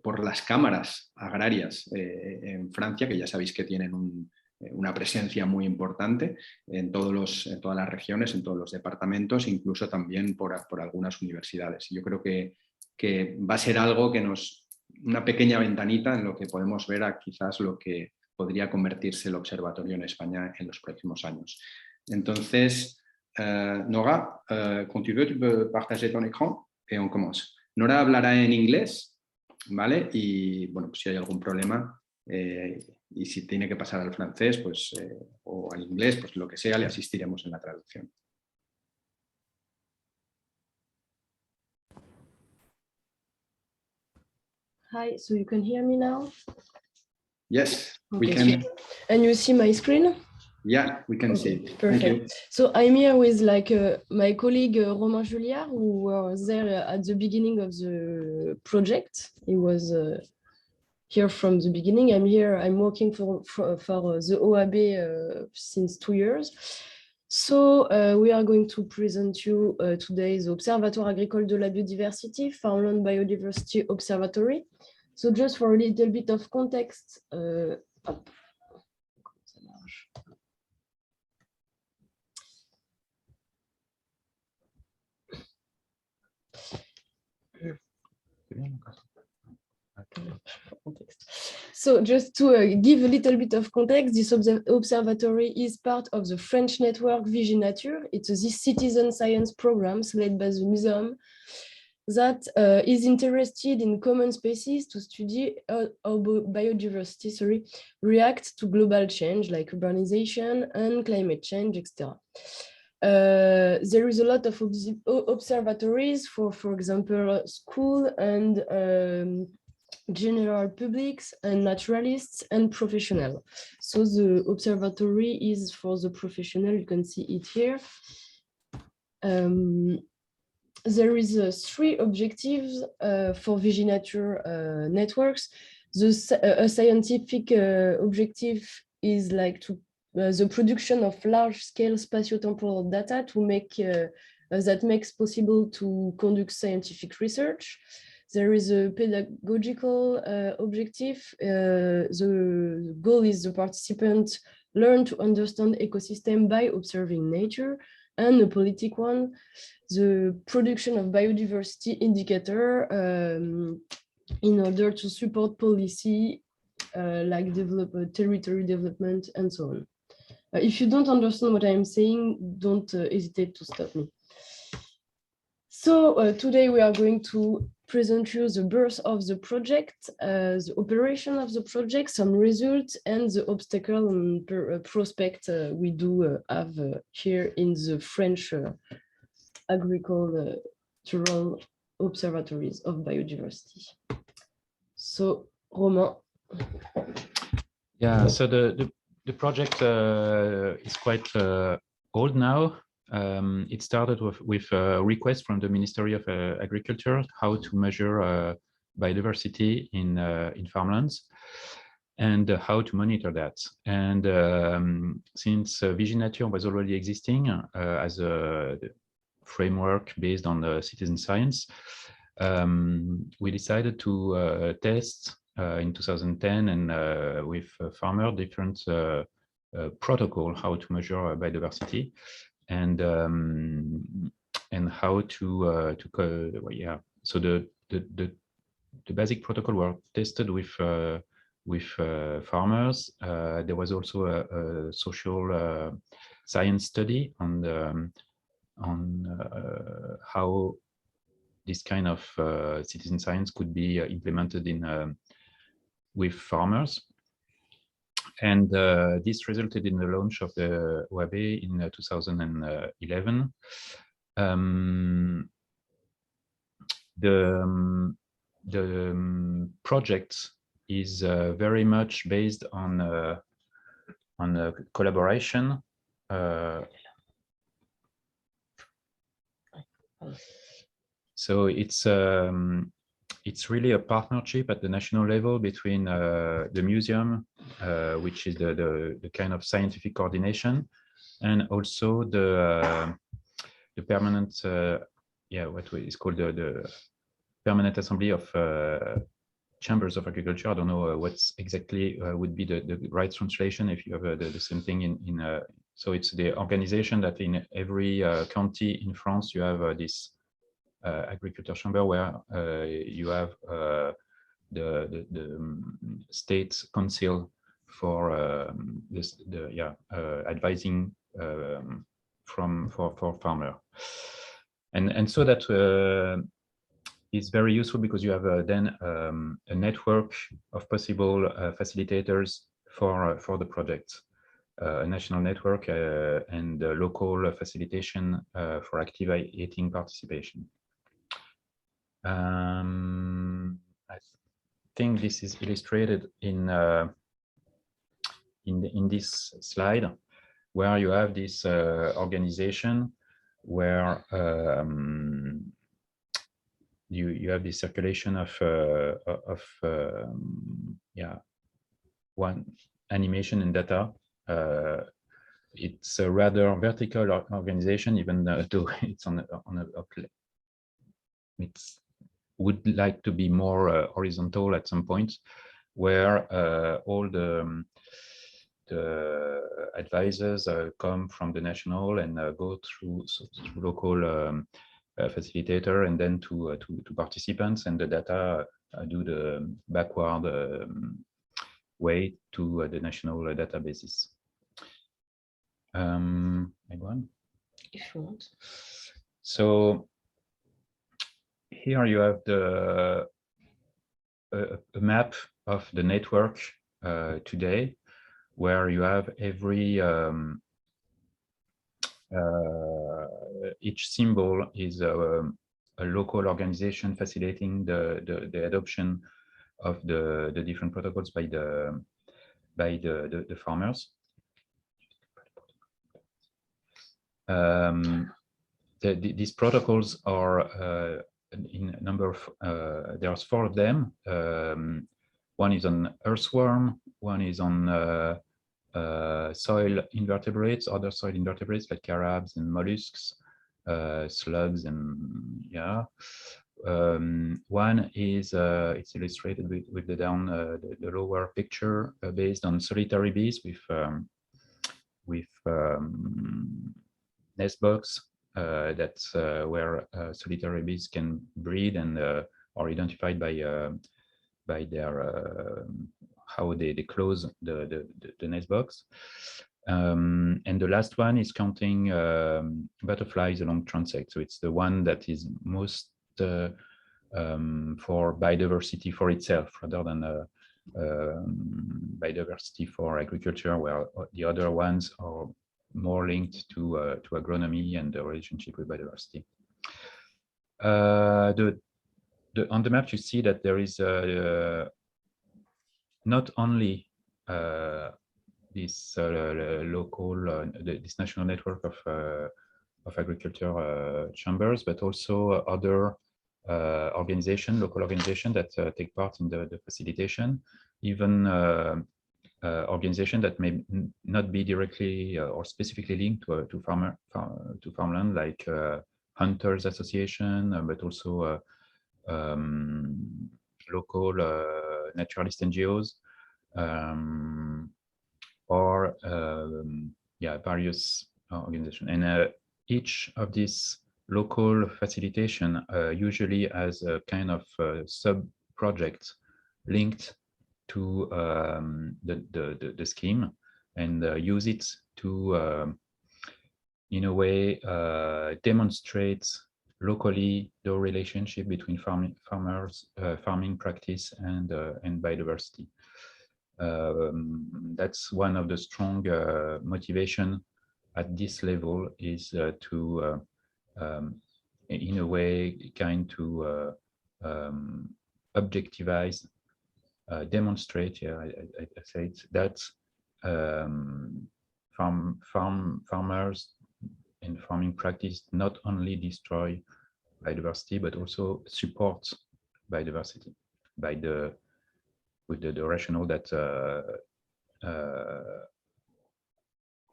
por las cámaras agrarias en Francia, que ya sabéis que tienen una presencia muy importante en todas las regiones, en todos los departamentos, incluso también por algunas universidades. Yo creo que va a ser algo que una pequeña ventanita en lo que podemos ver quizás lo que podría convertirse el observatorio en España en los próximos años. Entonces, Nora, quand tu veux, tu peux partager ton écran et on commence. Nora hablará en inglés, ¿vale? Y bueno, pues si hay algún problema y si tiene que pasar al francés pues, o al inglés, pues lo que sea, le asistiremos en la traducción. Hi, so you can hear me now? Yes, okay, we can. so, and you see my screen? Yeah, we can see it. Perfect. Thank you. So I'm here with my colleague Romain Julliard, who was there at the beginning of the project. He was here from the beginning. I'm working for the OAB since 2 years. So we are going to present you today the Observatoire Agricole de la Biodiversité, Farmland Biodiversity Observatory. So just for a little bit of context, So just to give a little bit of context, this observatory is part of the French network Viginature. It's a citizen science program led by the museum that is interested in common spaces to study how biodiversity react to global change like urbanization and climate change, etc. There is a lot of observatories for example, school and general publics and naturalists and professional. So the observatory is for the professional, you can see it here. There is 3 objectives for Viginature networks. A scientific objective is like the production of large-scale spatiotemporal data to make that makes possible to conduct scientific research. There is a pedagogical objective. The goal is the participants learn to understand ecosystem by observing nature, and a political one, the production of biodiversity indicator in order to support policy like territory development and so on. If you don't understand what I'm saying, don't hesitate to stop me. So today we are going to present you the birth of the project, the operation of the project, some results, and the obstacle and prospect we do have here in the French agricultural observatories of biodiversity. So, Romain. Yeah, so the project is quite old now. It started with a request from the Ministry of Agriculture how to measure biodiversity in farmlands and how to monitor that. And since Viginature was already existing as a framework based on the citizen science, we decided to test in 2010 and with farmer different protocol how to measure biodiversity. And how to yeah, so the basic protocol were tested with farmers. There was also a social science study on how this kind of citizen science could be implemented in with farmers. And this resulted in the launch of the OAB in 2011. The project is very much based on a collaboration. So it's really a partnership at the national level between the museum, which is the kind of scientific coordination, and also the permanent, what is called the Permanent Assembly of Chambers of Agriculture. I don't know what's exactly would be the right translation if you have the same thing in so it's the organization that in every county in France you have this agriculture chamber where you have the state council for advising for farmer, and so that is very useful because you have then a network of possible facilitators for the project, a national network and local facilitation for activating participation. I think this is illustrated in this slide, where you have this organization where you have the circulation of one animation and data. It's a rather vertical organization, even though it's on a it's would like to be more horizontal at some point, where all the advisors come from the national and go through local facilitator and then to participants, and the data do the backward way to the national databases. Anyone? If you want. So here you have a map of the network today, where you have every each symbol is a local organization facilitating the adoption of the different protocols by the farmers. These protocols are in a number of, there's 4 of them. One is on earthworm, one is on soil invertebrates, other soil invertebrates like crabs and mollusks, slugs, and one is it's illustrated with the the lower picture based on solitary bees with nest box. That's where solitary bees can breed and are identified by their how they close the nest box. And the last one is counting butterflies along transect. So it's the one that is most for biodiversity for itself, rather than biodiversity for agriculture, where the other ones are more linked to agronomy and the relationship with biodiversity. On the map, you see that there is not only this local, this national network of agriculture chambers, but also other organizations, local organizations that take part in the facilitation, even organizations that may not be directly or specifically linked to farmland, like Hunters Association, but also local naturalist NGOs, or various organizations. And each of these local facilitation usually has a kind of sub-project linked to the scheme, and use it to in a way demonstrate locally the relationship between farming practice and biodiversity. That's one of the strong motivation at this level, is to in a way kind to objectivize, demonstrate, I say it, that farmers and farming practice not only destroy biodiversity but also support biodiversity with the rationale that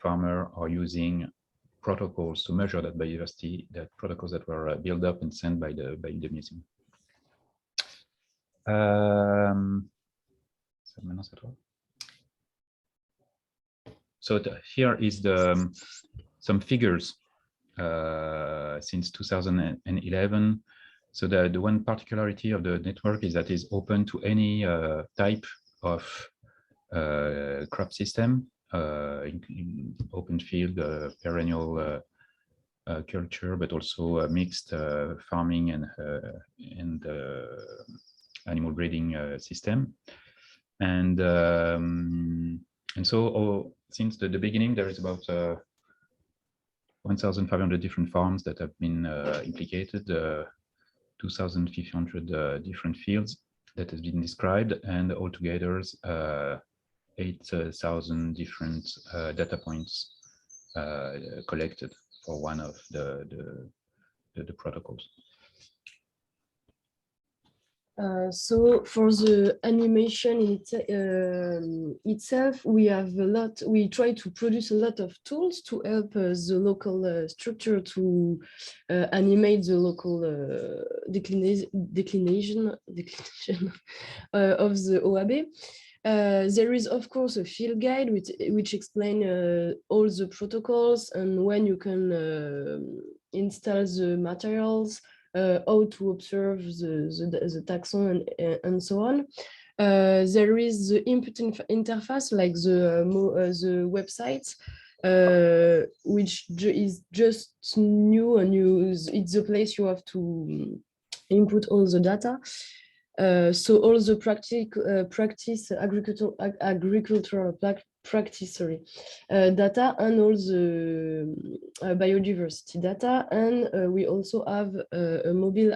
farmers are using protocols to measure that biodiversity, that protocols that were built up and sent by the museum. So here is some figures since 2011. So the one particularity of the network is that it's open to any type of crop system, in open field, perennial culture, but also mixed farming and animal breeding system. And so since the beginning, there is about 1,500 different farms that have been implicated, 2,500 different fields that has been described, and altogether 8,000 different data points collected for one of the protocols. So for the animation itself, we try to produce a lot of tools to help the local structure to animate the local declination of the OAB. There is, of course, a field guide which explains all the protocols and when you can install the materials, how to observe the taxon and so on. There is the input interface, like the website, which is just new and it's the place you have to input all the data. So all the agricultural practice data and all the biodiversity data, and we also have a mobile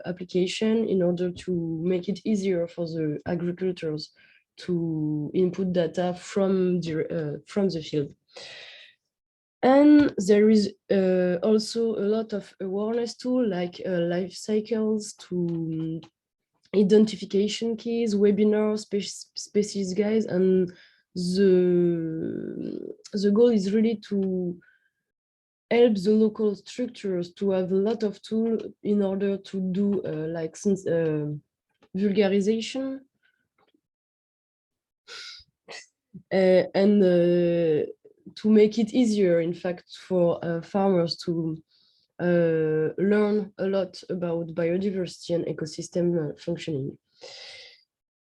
application in order to make it easier for the agricultors to input data from the field. And there is also a lot of awareness tools like life cycles to identification keys, webinars, species guides, and the goal is really to help the local structures to have a lot of tools in order to do like vulgarization and to make it easier, in fact, for farmers to learn a lot about biodiversity and ecosystem functioning.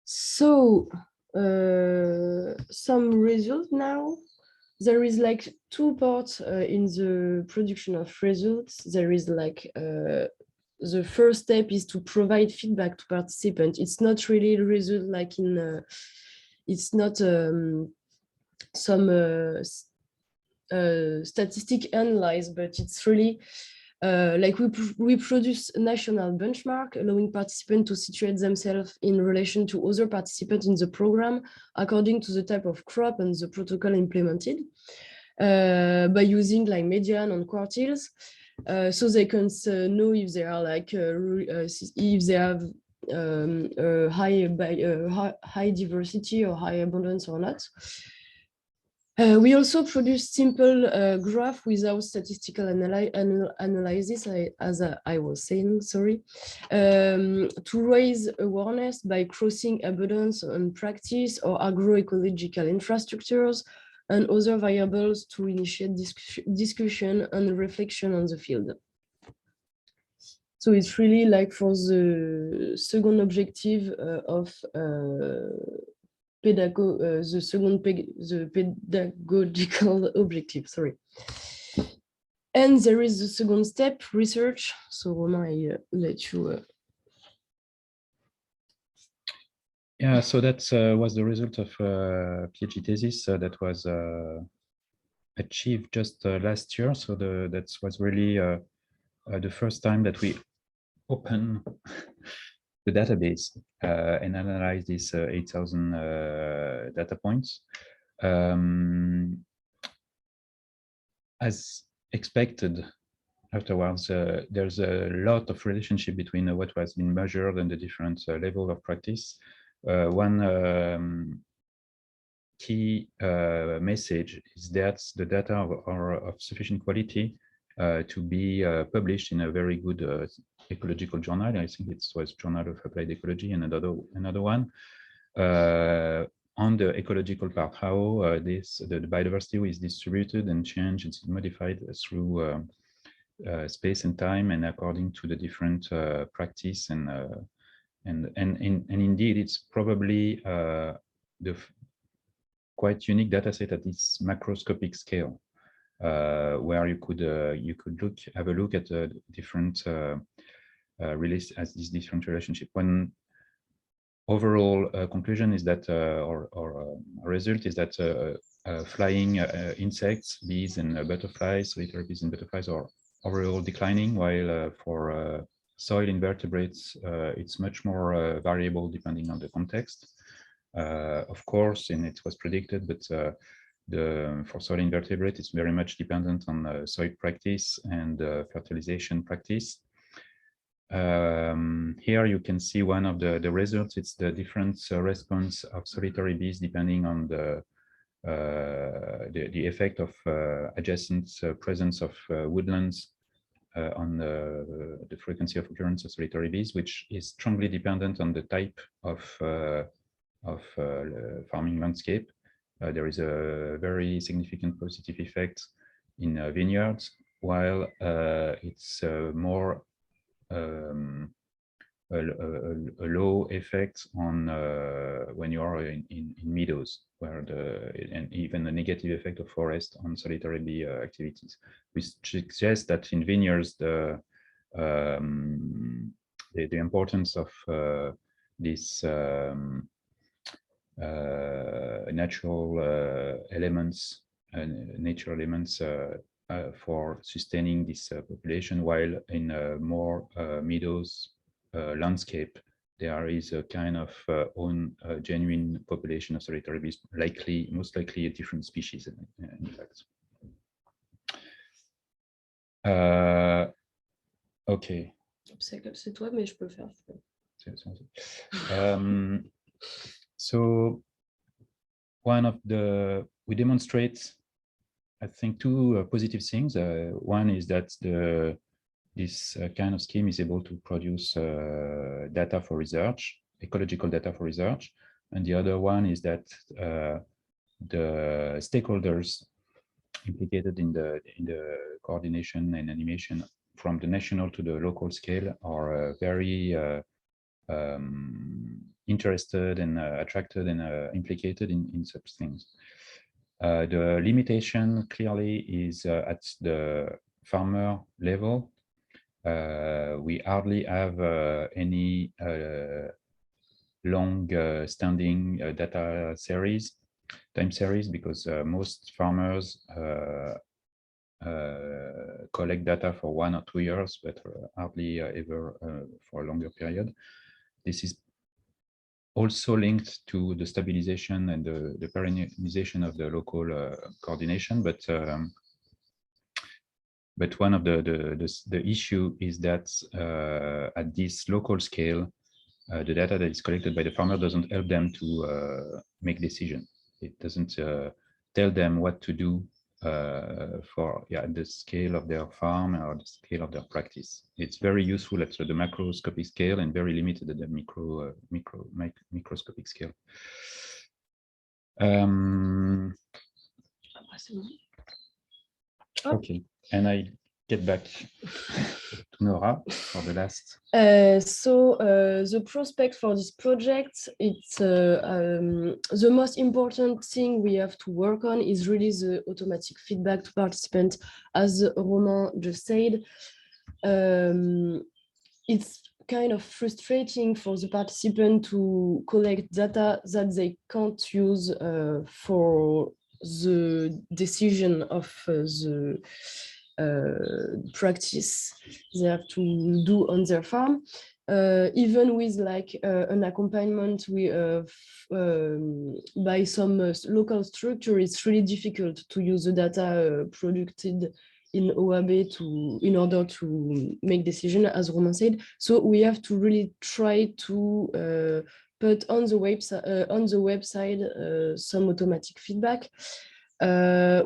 So some results now. There is like two parts in the production of results. There is like the first step is to provide feedback to participants. It's not really a result like in, it's not some statistic analyze, but it's really like we produce a national benchmark allowing participants to situate themselves in relation to other participants in the program according to the type of crop and the protocol implemented by using like median and quartiles, so they can know if they are like if they have high diversity or high abundance or not. We also produce simple graph without statistical analysis, as I was saying, sorry, to raise awareness by crossing abundance and practice or agroecological infrastructures and other variables to initiate discussion and reflection on the field. So it's really like for the second objective of the pedagogical objective, sorry. And there is the second step, research. So Romain, I let you. Yeah, so that was the result of a PhD thesis that was achieved just last year. So that was really the first time that we open the database and analyze these 8,000 data points. As expected, afterwards, there's a lot of relationship between what has been measured and the different level of practice. One key message is that the data are of sufficient quality to be published in a very good ecological journal. I think it was Journal of Applied Ecology, and another one. On the ecological part, how the biodiversity is distributed and changed, it's modified through space and time, and according to the different practice, and indeed, it's probably the quite unique data set at this macroscopic scale, where you could have a look at the different release as this different relationship. One overall conclusion is that, or result is that flying insects, bees and butterflies, solitary bees and butterflies are overall declining, while for soil invertebrates, it's much more variable depending on the context. Of course, and it was predicted, but for soil invertebrate, it's very much dependent on soil practice and fertilization practice. Here you can see one of the results. It's the different response of solitary bees depending on the effect of adjacent presence of woodlands on the frequency of occurrence of solitary bees, which is strongly dependent on the type of farming landscape. There is a very significant positive effect in vineyards, while it's more a low effect on when you are in meadows, where and even a negative effect of forest on solitary bee activities, which suggests that in vineyards the importance of this natural elements and natural elements for sustaining this population, while in more meadows landscape, there is a kind of own genuine population of solitary bees, most likely a different species, in fact. Okay. C'est toi, mais je peux le faire. So we demonstrate, I think, two positive things. One is that this kind of scheme is able to produce data for research, ecological data for research. And the other one is that the stakeholders implicated in the coordination and animation from the national to the local scale are very interested and attracted and implicated in such things. The limitation clearly is at the farmer level. We hardly have any long-standing data time series, because most farmers collect data for 1 or 2 years, but hardly ever for a longer period. This is also linked to the stabilization and the perennialization of the local coordination, but one of the issue is that at this local scale, the data that is collected by the farmer doesn't help them to make decisions. It doesn't tell them what to do for the scale of their farm or the scale of their practice. It's very useful at the macroscopic scale and very limited at the microscopic scale. Okay, and I get back to Nora for the last. The prospect for this project, it's the most important thing we have to work on is really the automatic feedback to participants, as Romain just said. It's kind of frustrating for the participant to collect data that they can't use for the decision of the practice they have to do on their farm. Even with like an accompaniment by some local structure, it's really difficult to use the data produced in OAB in order to make decision, as Romain said. So we have to really try to put on the website some automatic feedback.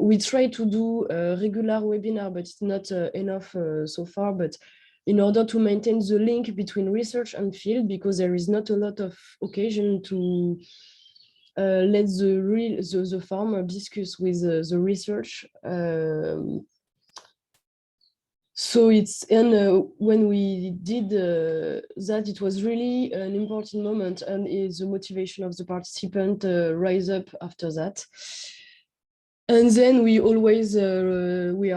We try to do a regular webinar, but it's not enough so far. But in order to maintain the link between research and field, because there is not a lot of occasion to let the farmer discuss with the research. So it's, and when we did that, it was really an important moment, and the motivation of the participant rise up after that. And then we are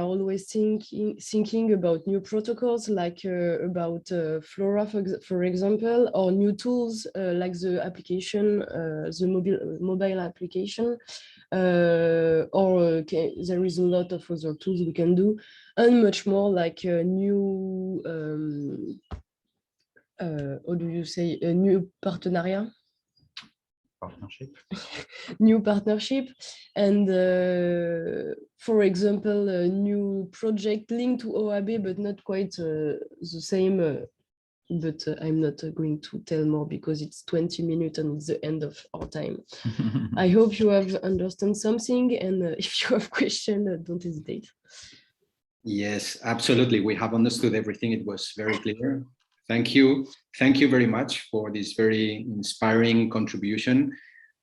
always thinking about new protocols, like about Flora, for example, or new tools like the application, the mobile application, or there is a lot of other tools we can do, and much more like a new, how do you say, a new partenariat? Partnership. New partnership, and for example, a new project linked to OAB, but not quite the same. But I'm not going to tell more because it's 20 minutes and it's the end of our time. I hope you have understood something, and if you have questions, don't hesitate. Yes, absolutely. We have understood everything. It was very clear. Thank you. Thank you very much for this very inspiring contribution.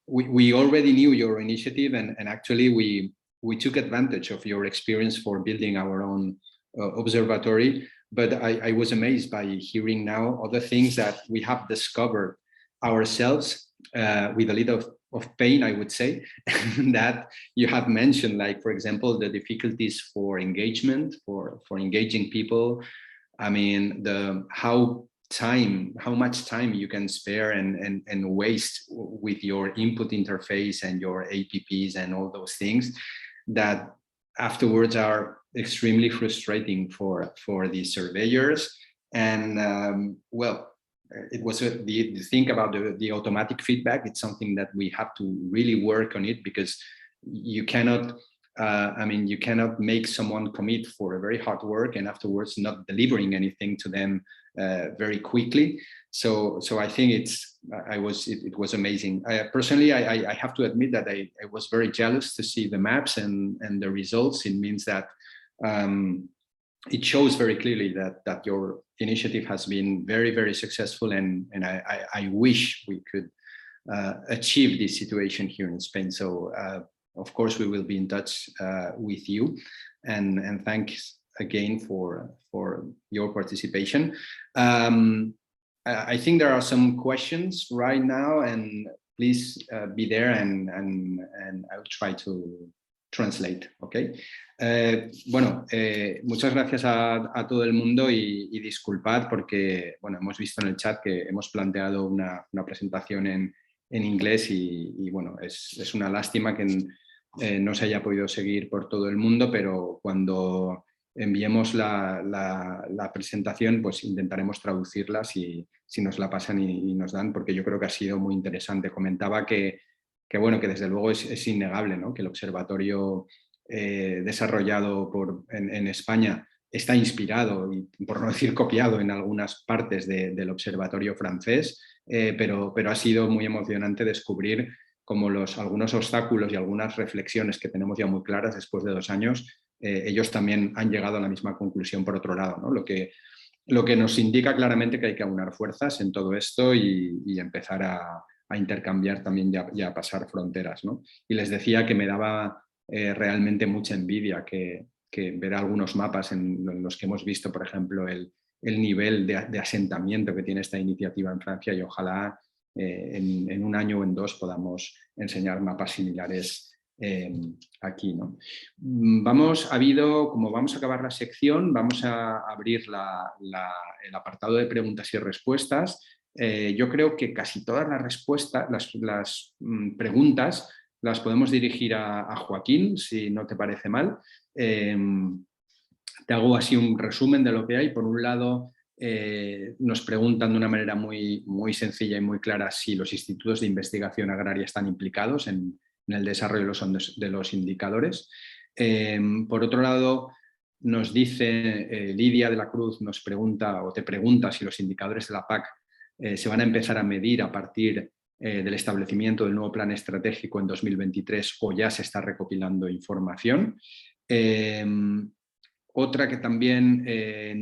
We already knew your initiative, and actually we took advantage of your experience for building our own observatory. But I was amazed by hearing now other things that we have discovered ourselves with a little of pain, I would say, that you have mentioned, like, for example, the difficulties for engagement, for engaging people. I mean, how much time you can spare and waste with your input interface and your APPs and all those things that afterwards are extremely frustrating for the surveyors. And well, it was the thing about the automatic feedback. It's something that we have to really work on it, because you cannot you cannot make someone commit for a very hard work and afterwards not delivering anything to them very quickly. So I think it was amazing. Personally, I have to admit that I was very jealous to see the maps and the results. It means that it shows very clearly that your initiative has been very, very successful, and I wish we could achieve this situation here in Spain. So of course we will be in touch with you, and thanks again for your participation. I think there are some questions right now, and please be there, and I'll try to translate, okay? Bueno, muchas gracias a todo el mundo y disculpad porque, bueno, hemos visto en el chat que hemos planteado una presentación en inglés y bueno, es una lástima que no se haya podido seguir por todo el mundo, pero cuando enviemos la presentación, pues intentaremos traducirla si nos la pasan y nos dan, porque yo creo que ha sido muy interesante. Comentaba que bueno, que desde luego es innegable, ¿no? Que el observatorio desarrollado en España está inspirado, y por no decir copiado, en algunas partes del observatorio francés, pero ha sido muy emocionante descubrir cómo algunos obstáculos y algunas reflexiones que tenemos ya muy claras después de 2 años, ellos también han llegado a la misma conclusión por otro lado, ¿no? Lo que nos indica claramente que hay que aunar fuerzas en todo esto y empezar a intercambiar también ya a pasar fronteras, ¿no? Y les decía que me daba realmente mucha envidia que que ver algunos mapas en los que hemos visto, por ejemplo, el nivel de asentamiento que tiene esta iniciativa en Francia, y ojalá en un año o en 2 podamos enseñar mapas similares aquí, ¿no? Como vamos a acabar la sección, vamos a abrir el apartado de preguntas y respuestas. Yo creo que casi todas las respuestas, las preguntas, las podemos dirigir a Joaquín, si no te parece mal. Te hago así un resumen de lo que hay. Por un lado, nos preguntan de una manera muy sencilla y muy clara si los institutos de investigación agraria están implicados en el desarrollo de los indicadores. Por otro lado, nos dice Lidia de la Cruz, nos pregunta o te pregunta si los indicadores de la PAC se van a empezar a medir a partir del establecimiento del nuevo plan estratégico en 2023 o ya se está recopilando información. Otra que también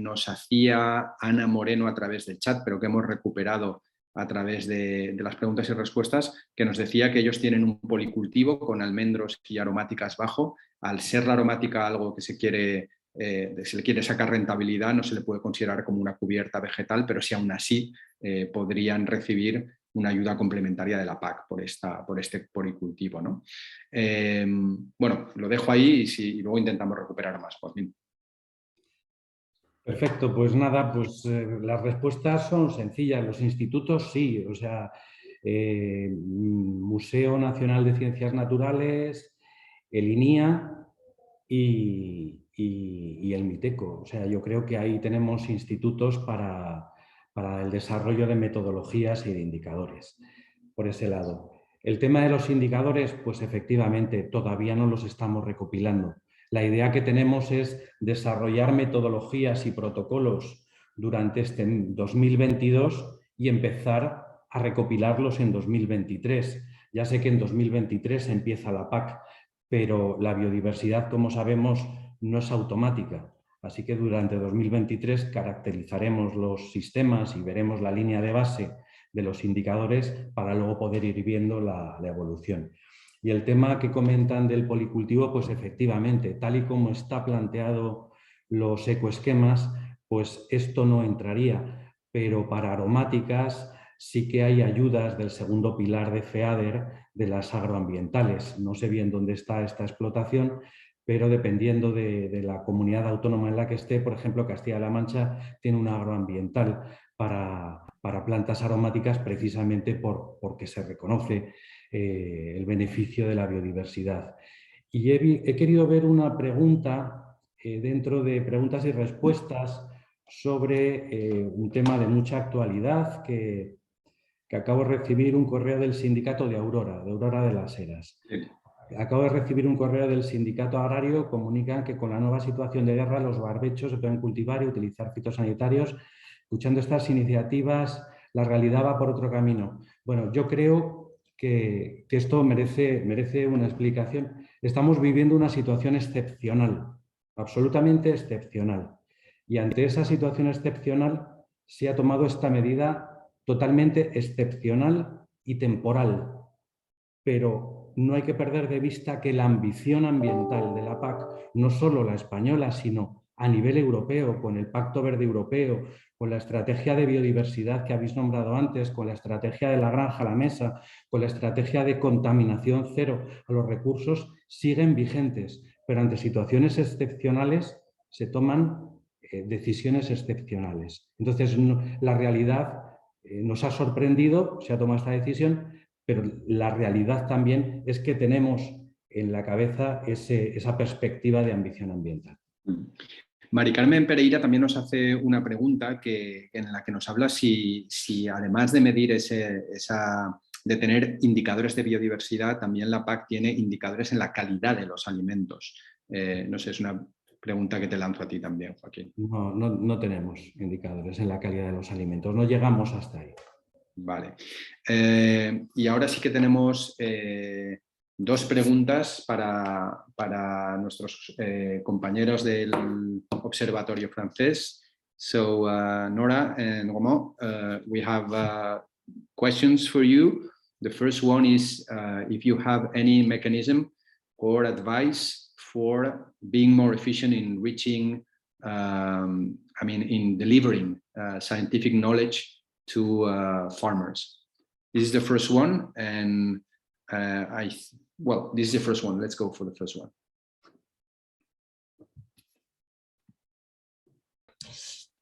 nos hacía Ana Moreno a través del chat, pero que hemos recuperado a través de las preguntas y respuestas, que nos decía que ellos tienen un policultivo con almendros y aromáticas bajo. Al ser la aromática algo que se le quiere sacar rentabilidad, no se le puede considerar como una cubierta vegetal, pero si aún así podrían recibir una ayuda complementaria de la PAC por este policultivo, ¿no? Bueno, lo dejo ahí y luego intentamos recuperar más, Joaquín. Perfecto, pues nada, pues las respuestas son sencillas. Los institutos sí, o sea, Museo Nacional de Ciencias Naturales, el INIA y el MITECO. O sea, yo creo que ahí tenemos institutos para el desarrollo de metodologías y de indicadores, por ese lado. El tema de los indicadores, pues efectivamente todavía no los estamos recopilando. La idea que tenemos es desarrollar metodologías y protocolos durante este 2022 y empezar a recopilarlos en 2023. Ya sé que en 2023 empieza la PAC, pero la biodiversidad, como sabemos, no es automática. Así que durante 2023 caracterizaremos los sistemas y veremos la línea de base de los indicadores para luego poder ir viendo la evolución. Y el tema que comentan del policultivo, pues efectivamente, tal y como está planteado los ecoesquemas, pues esto no entraría, pero para aromáticas sí que hay ayudas del segundo pilar de FEADER de las agroambientales. No sé bien dónde está esta explotación, pero dependiendo de la comunidad autónoma en la que esté, por ejemplo, Castilla-La Mancha tiene una agroambiental para plantas aromáticas precisamente porque se reconoce el beneficio de la biodiversidad. Y he querido ver una pregunta dentro de preguntas y respuestas sobre un tema de mucha actualidad que acabo de recibir un correo del sindicato de Aurora de las Heras. Sí. Acabo de recibir un correo del sindicato agrario, comunican que con la nueva situación de guerra los barbechos se pueden cultivar y utilizar fitosanitarios. Escuchando estas iniciativas, la realidad va por otro camino. Bueno, yo creo que esto merece una explicación. Estamos viviendo una situación excepcional, absolutamente excepcional. Y ante esa situación excepcional se ha tomado esta medida totalmente excepcional y temporal. Pero no hay que perder de vista que la ambición ambiental de la PAC, no solo la española, sino a nivel europeo, con el Pacto Verde Europeo, con la estrategia de biodiversidad que habéis nombrado antes, con la estrategia de la granja a la mesa, con la estrategia de contaminación cero a los recursos, siguen vigentes, pero ante situaciones excepcionales se toman decisiones excepcionales. Entonces, la realidad nos ha sorprendido, se ha tomado esta decisión, pero la realidad también es que tenemos en la cabeza esa perspectiva de ambición ambiental. Mari Carmen Pereira también nos hace una pregunta en la que nos habla si además de medir de tener indicadores de biodiversidad, también la PAC tiene indicadores en la calidad de los alimentos. No sé, es una pregunta que te lanzo a ti también, Joaquín. No tenemos indicadores en la calidad de los alimentos, no llegamos hasta ahí. Vale. Y ahora sí que tenemos dos preguntas para nuestros compañeros del Observatorio francés. So, Nora and Romain, we have questions for you. The first one is if you have any mechanism or advice for being more efficient in reaching, in delivering scientific knowledge to farmers. This is the first one, and this is the first one. Let's go for the first one.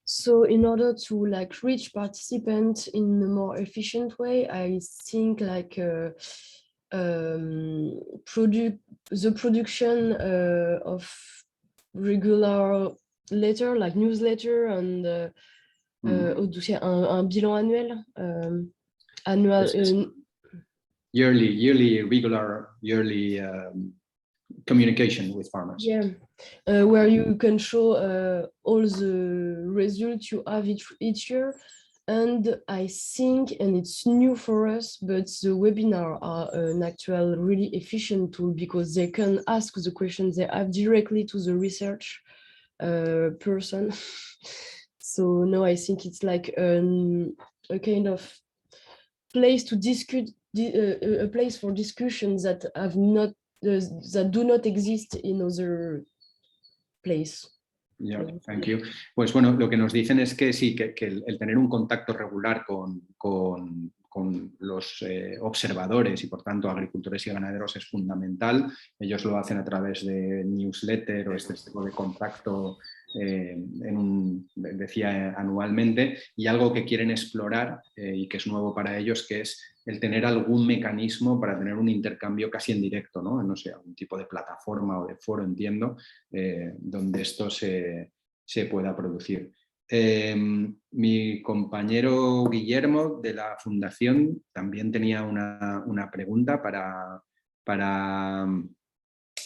So in order to reach participants in a more efficient way, I think the production of regular letter, like newsletter, and un bilan annuel, yearly communication with farmers. Yeah, where you can show all the results you have each year. And I think, and it's new for us, but the webinar are an actual really efficient tool because they can ask the questions they have directly to the research person. So no, I think it's like a kind of place to discuss, a place for discussions that have not that do not exist in other place. Yeah, thank you. Pues bueno, lo que nos dicen es que sí, que el tener un contacto regular con los observadores y por tanto agricultores y ganaderos es fundamental. Ellos lo hacen a través de newsletter o este tipo de contacto decía anualmente, y algo que quieren explorar y que es nuevo para ellos, que es el tener algún mecanismo para tener un intercambio casi en directo, ¿no? No sé, algún tipo de plataforma o de foro, entiendo, donde esto se pueda producir. Mi compañero Guillermo de la Fundación también tenía una pregunta para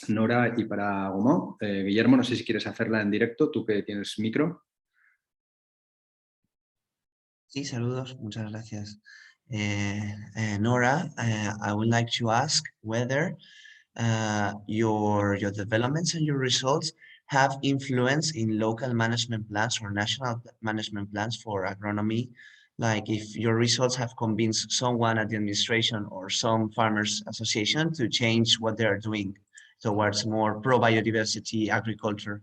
Nora y para Gaumont. Guillermo, no sé si quieres hacerla en directo, tú que tienes micro. Sí, saludos, muchas gracias. Nora, I would like to ask whether your developments and your results have influence in local management plans or national management plans for agronomy. Like if your results have convinced someone at the administration or some farmers association to change what they are doing towards more pro-biodiversity agriculture.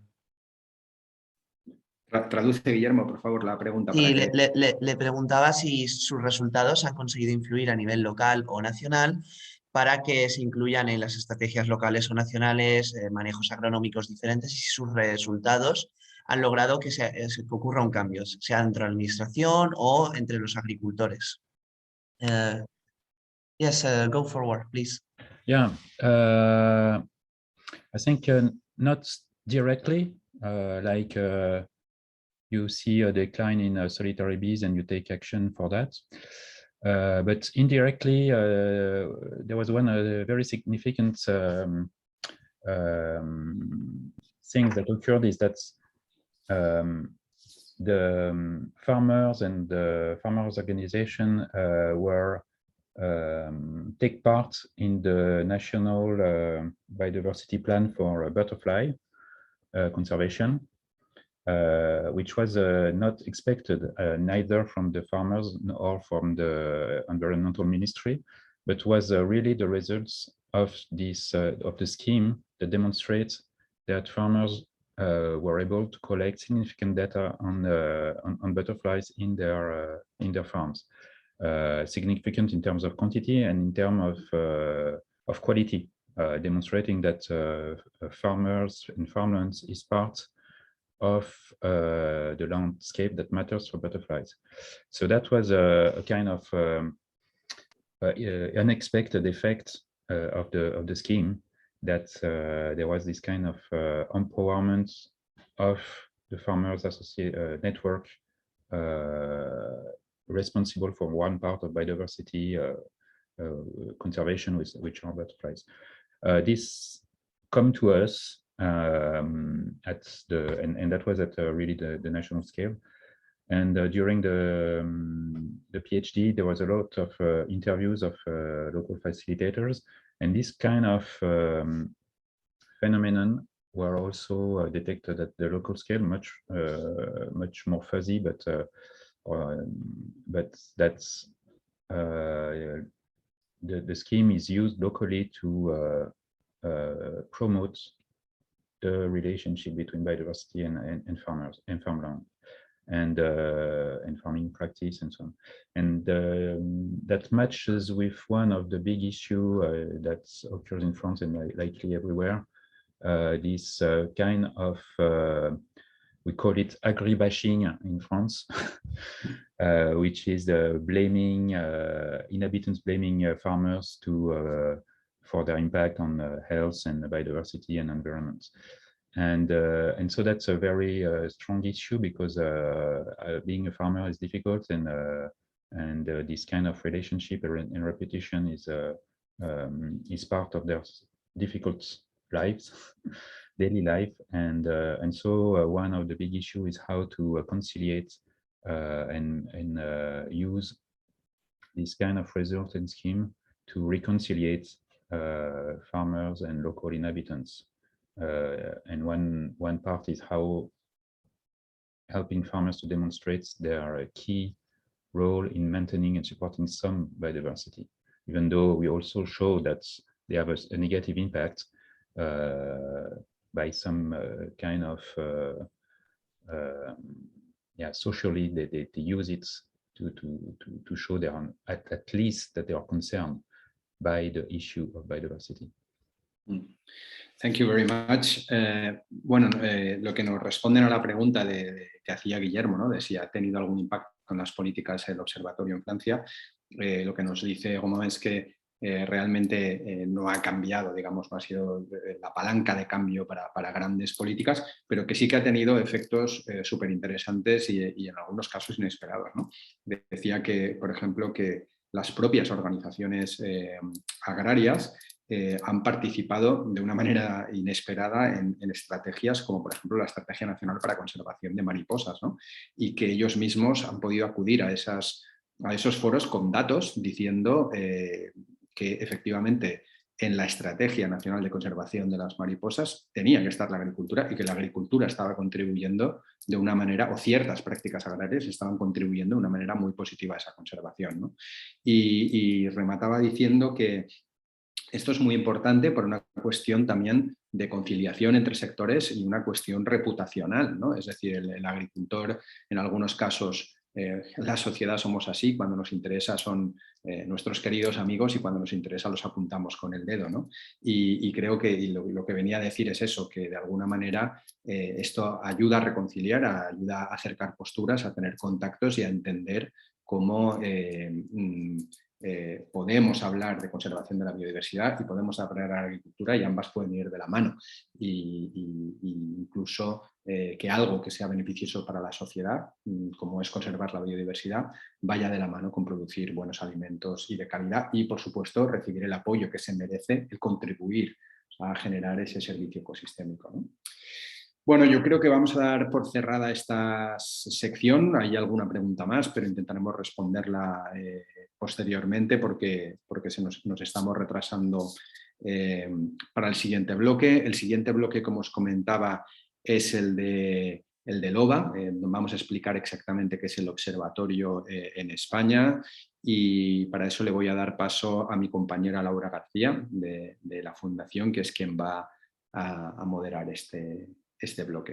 Traduce, Guillermo, por favor, la pregunta. Sí, le preguntaba si sus resultados han conseguido influir a nivel local o nacional para que se incluyan en las estrategias locales o nacionales manejos agronómicos diferentes y si sus resultados han logrado que ocurra un cambio, sea dentro de la administración o entre los agricultores. Yes, go forward, please. Yeah, I think not directly, you see a decline in solitary bees and you take action for that. But indirectly, there was one very significant thing that occurred is that the farmers and the farmers organization were take part in the national biodiversity plan for butterfly conservation, which was not expected neither from the farmers nor from the environmental ministry, but was really the results of this of the scheme that demonstrates that farmers were able to collect significant data on butterflies in their farms, significant in terms of quantity and in terms of quality, demonstrating that farmers and farmlands is part of the landscape that matters for butterflies. So that was a kind of unexpected effect of the scheme, that there was this kind of empowerment of the farmers network responsible for one part of biodiversity conservation, which are butterflies. This come to us at and that was at really the national scale. And during the PhD, there was a lot of interviews of local facilitators, and this kind of phenomenon were also detected at the local scale, much more fuzzy, but that's the scheme is used locally to promote the relationship between biodiversity and farmers and farmland and farming practice and so on. And that matches with one of the big issue that occurs in France and likely everywhere. This kind of we call it agri-bashing in France, which is blaming inhabitants, blaming farmers for their impact on health and biodiversity and environment. And so that's a very strong issue because being a farmer is difficult, and this kind of relationship and repetition is part of their difficult lives. Daily life, and so one of the big issues is how to conciliate and use this kind of resultant scheme to reconciliate farmers and local inhabitants. And one part is how helping farmers to demonstrate their key role in maintaining and supporting some biodiversity, even though we also show that they have a negative impact by some kind of socially they use it to show they are at least that they are concerned by the issue of biodiversity. Thank you very much. Bueno, lo que nos responden a la pregunta que hacía Guillermo, ¿no? De si ha tenido algún impacto en las políticas el observatorio en Francia, lo que nos dice Romain es que realmente no ha cambiado, digamos, no ha sido la palanca de cambio para grandes políticas, pero que sí que ha tenido efectos súper interesantes y en algunos casos inesperados, ¿no? Decía que, por ejemplo, que las propias organizaciones agrarias han participado de una manera inesperada en estrategias como, por ejemplo, la Estrategia Nacional para Conservación de Mariposas, ¿no? Y que ellos mismos han podido acudir a esos foros con datos diciendo que efectivamente en la Estrategia Nacional de Conservación de las Mariposas tenía que estar la agricultura y que la agricultura estaba contribuyendo de una manera, o ciertas prácticas agrarias estaban contribuyendo de una manera muy positiva a esa conservación, ¿no? Y remataba diciendo que esto es muy importante por una cuestión también de conciliación entre sectores y una cuestión reputacional, ¿no? Es decir, el agricultor en algunos casos, la sociedad somos así, cuando nos interesa son nuestros queridos amigos y cuando nos interesa los apuntamos con el dedo, ¿no? Y creo que lo que venía a decir es eso, que de alguna manera esto ayuda a reconciliar, ayuda a acercar posturas, a tener contactos y a entender cómo podemos hablar de conservación de la biodiversidad y podemos hablar de la agricultura y ambas pueden ir de la mano y incluso que algo que sea beneficioso para la sociedad, como es conservar la biodiversidad, vaya de la mano con producir buenos alimentos y de calidad y, por supuesto, recibir el apoyo que se merece, el contribuir a generar ese servicio ecosistémico, ¿no? Bueno, yo creo que vamos a dar por cerrada esta sección. Hay alguna pregunta más, pero intentaremos responderla posteriormente porque nos estamos retrasando para el siguiente bloque. El siguiente bloque, como os comentaba, es el del OVA. Vamos a explicar exactamente qué es el observatorio en España y para eso le voy a dar paso a mi compañera Laura García de la Fundación, que es quien va a moderar este bloque.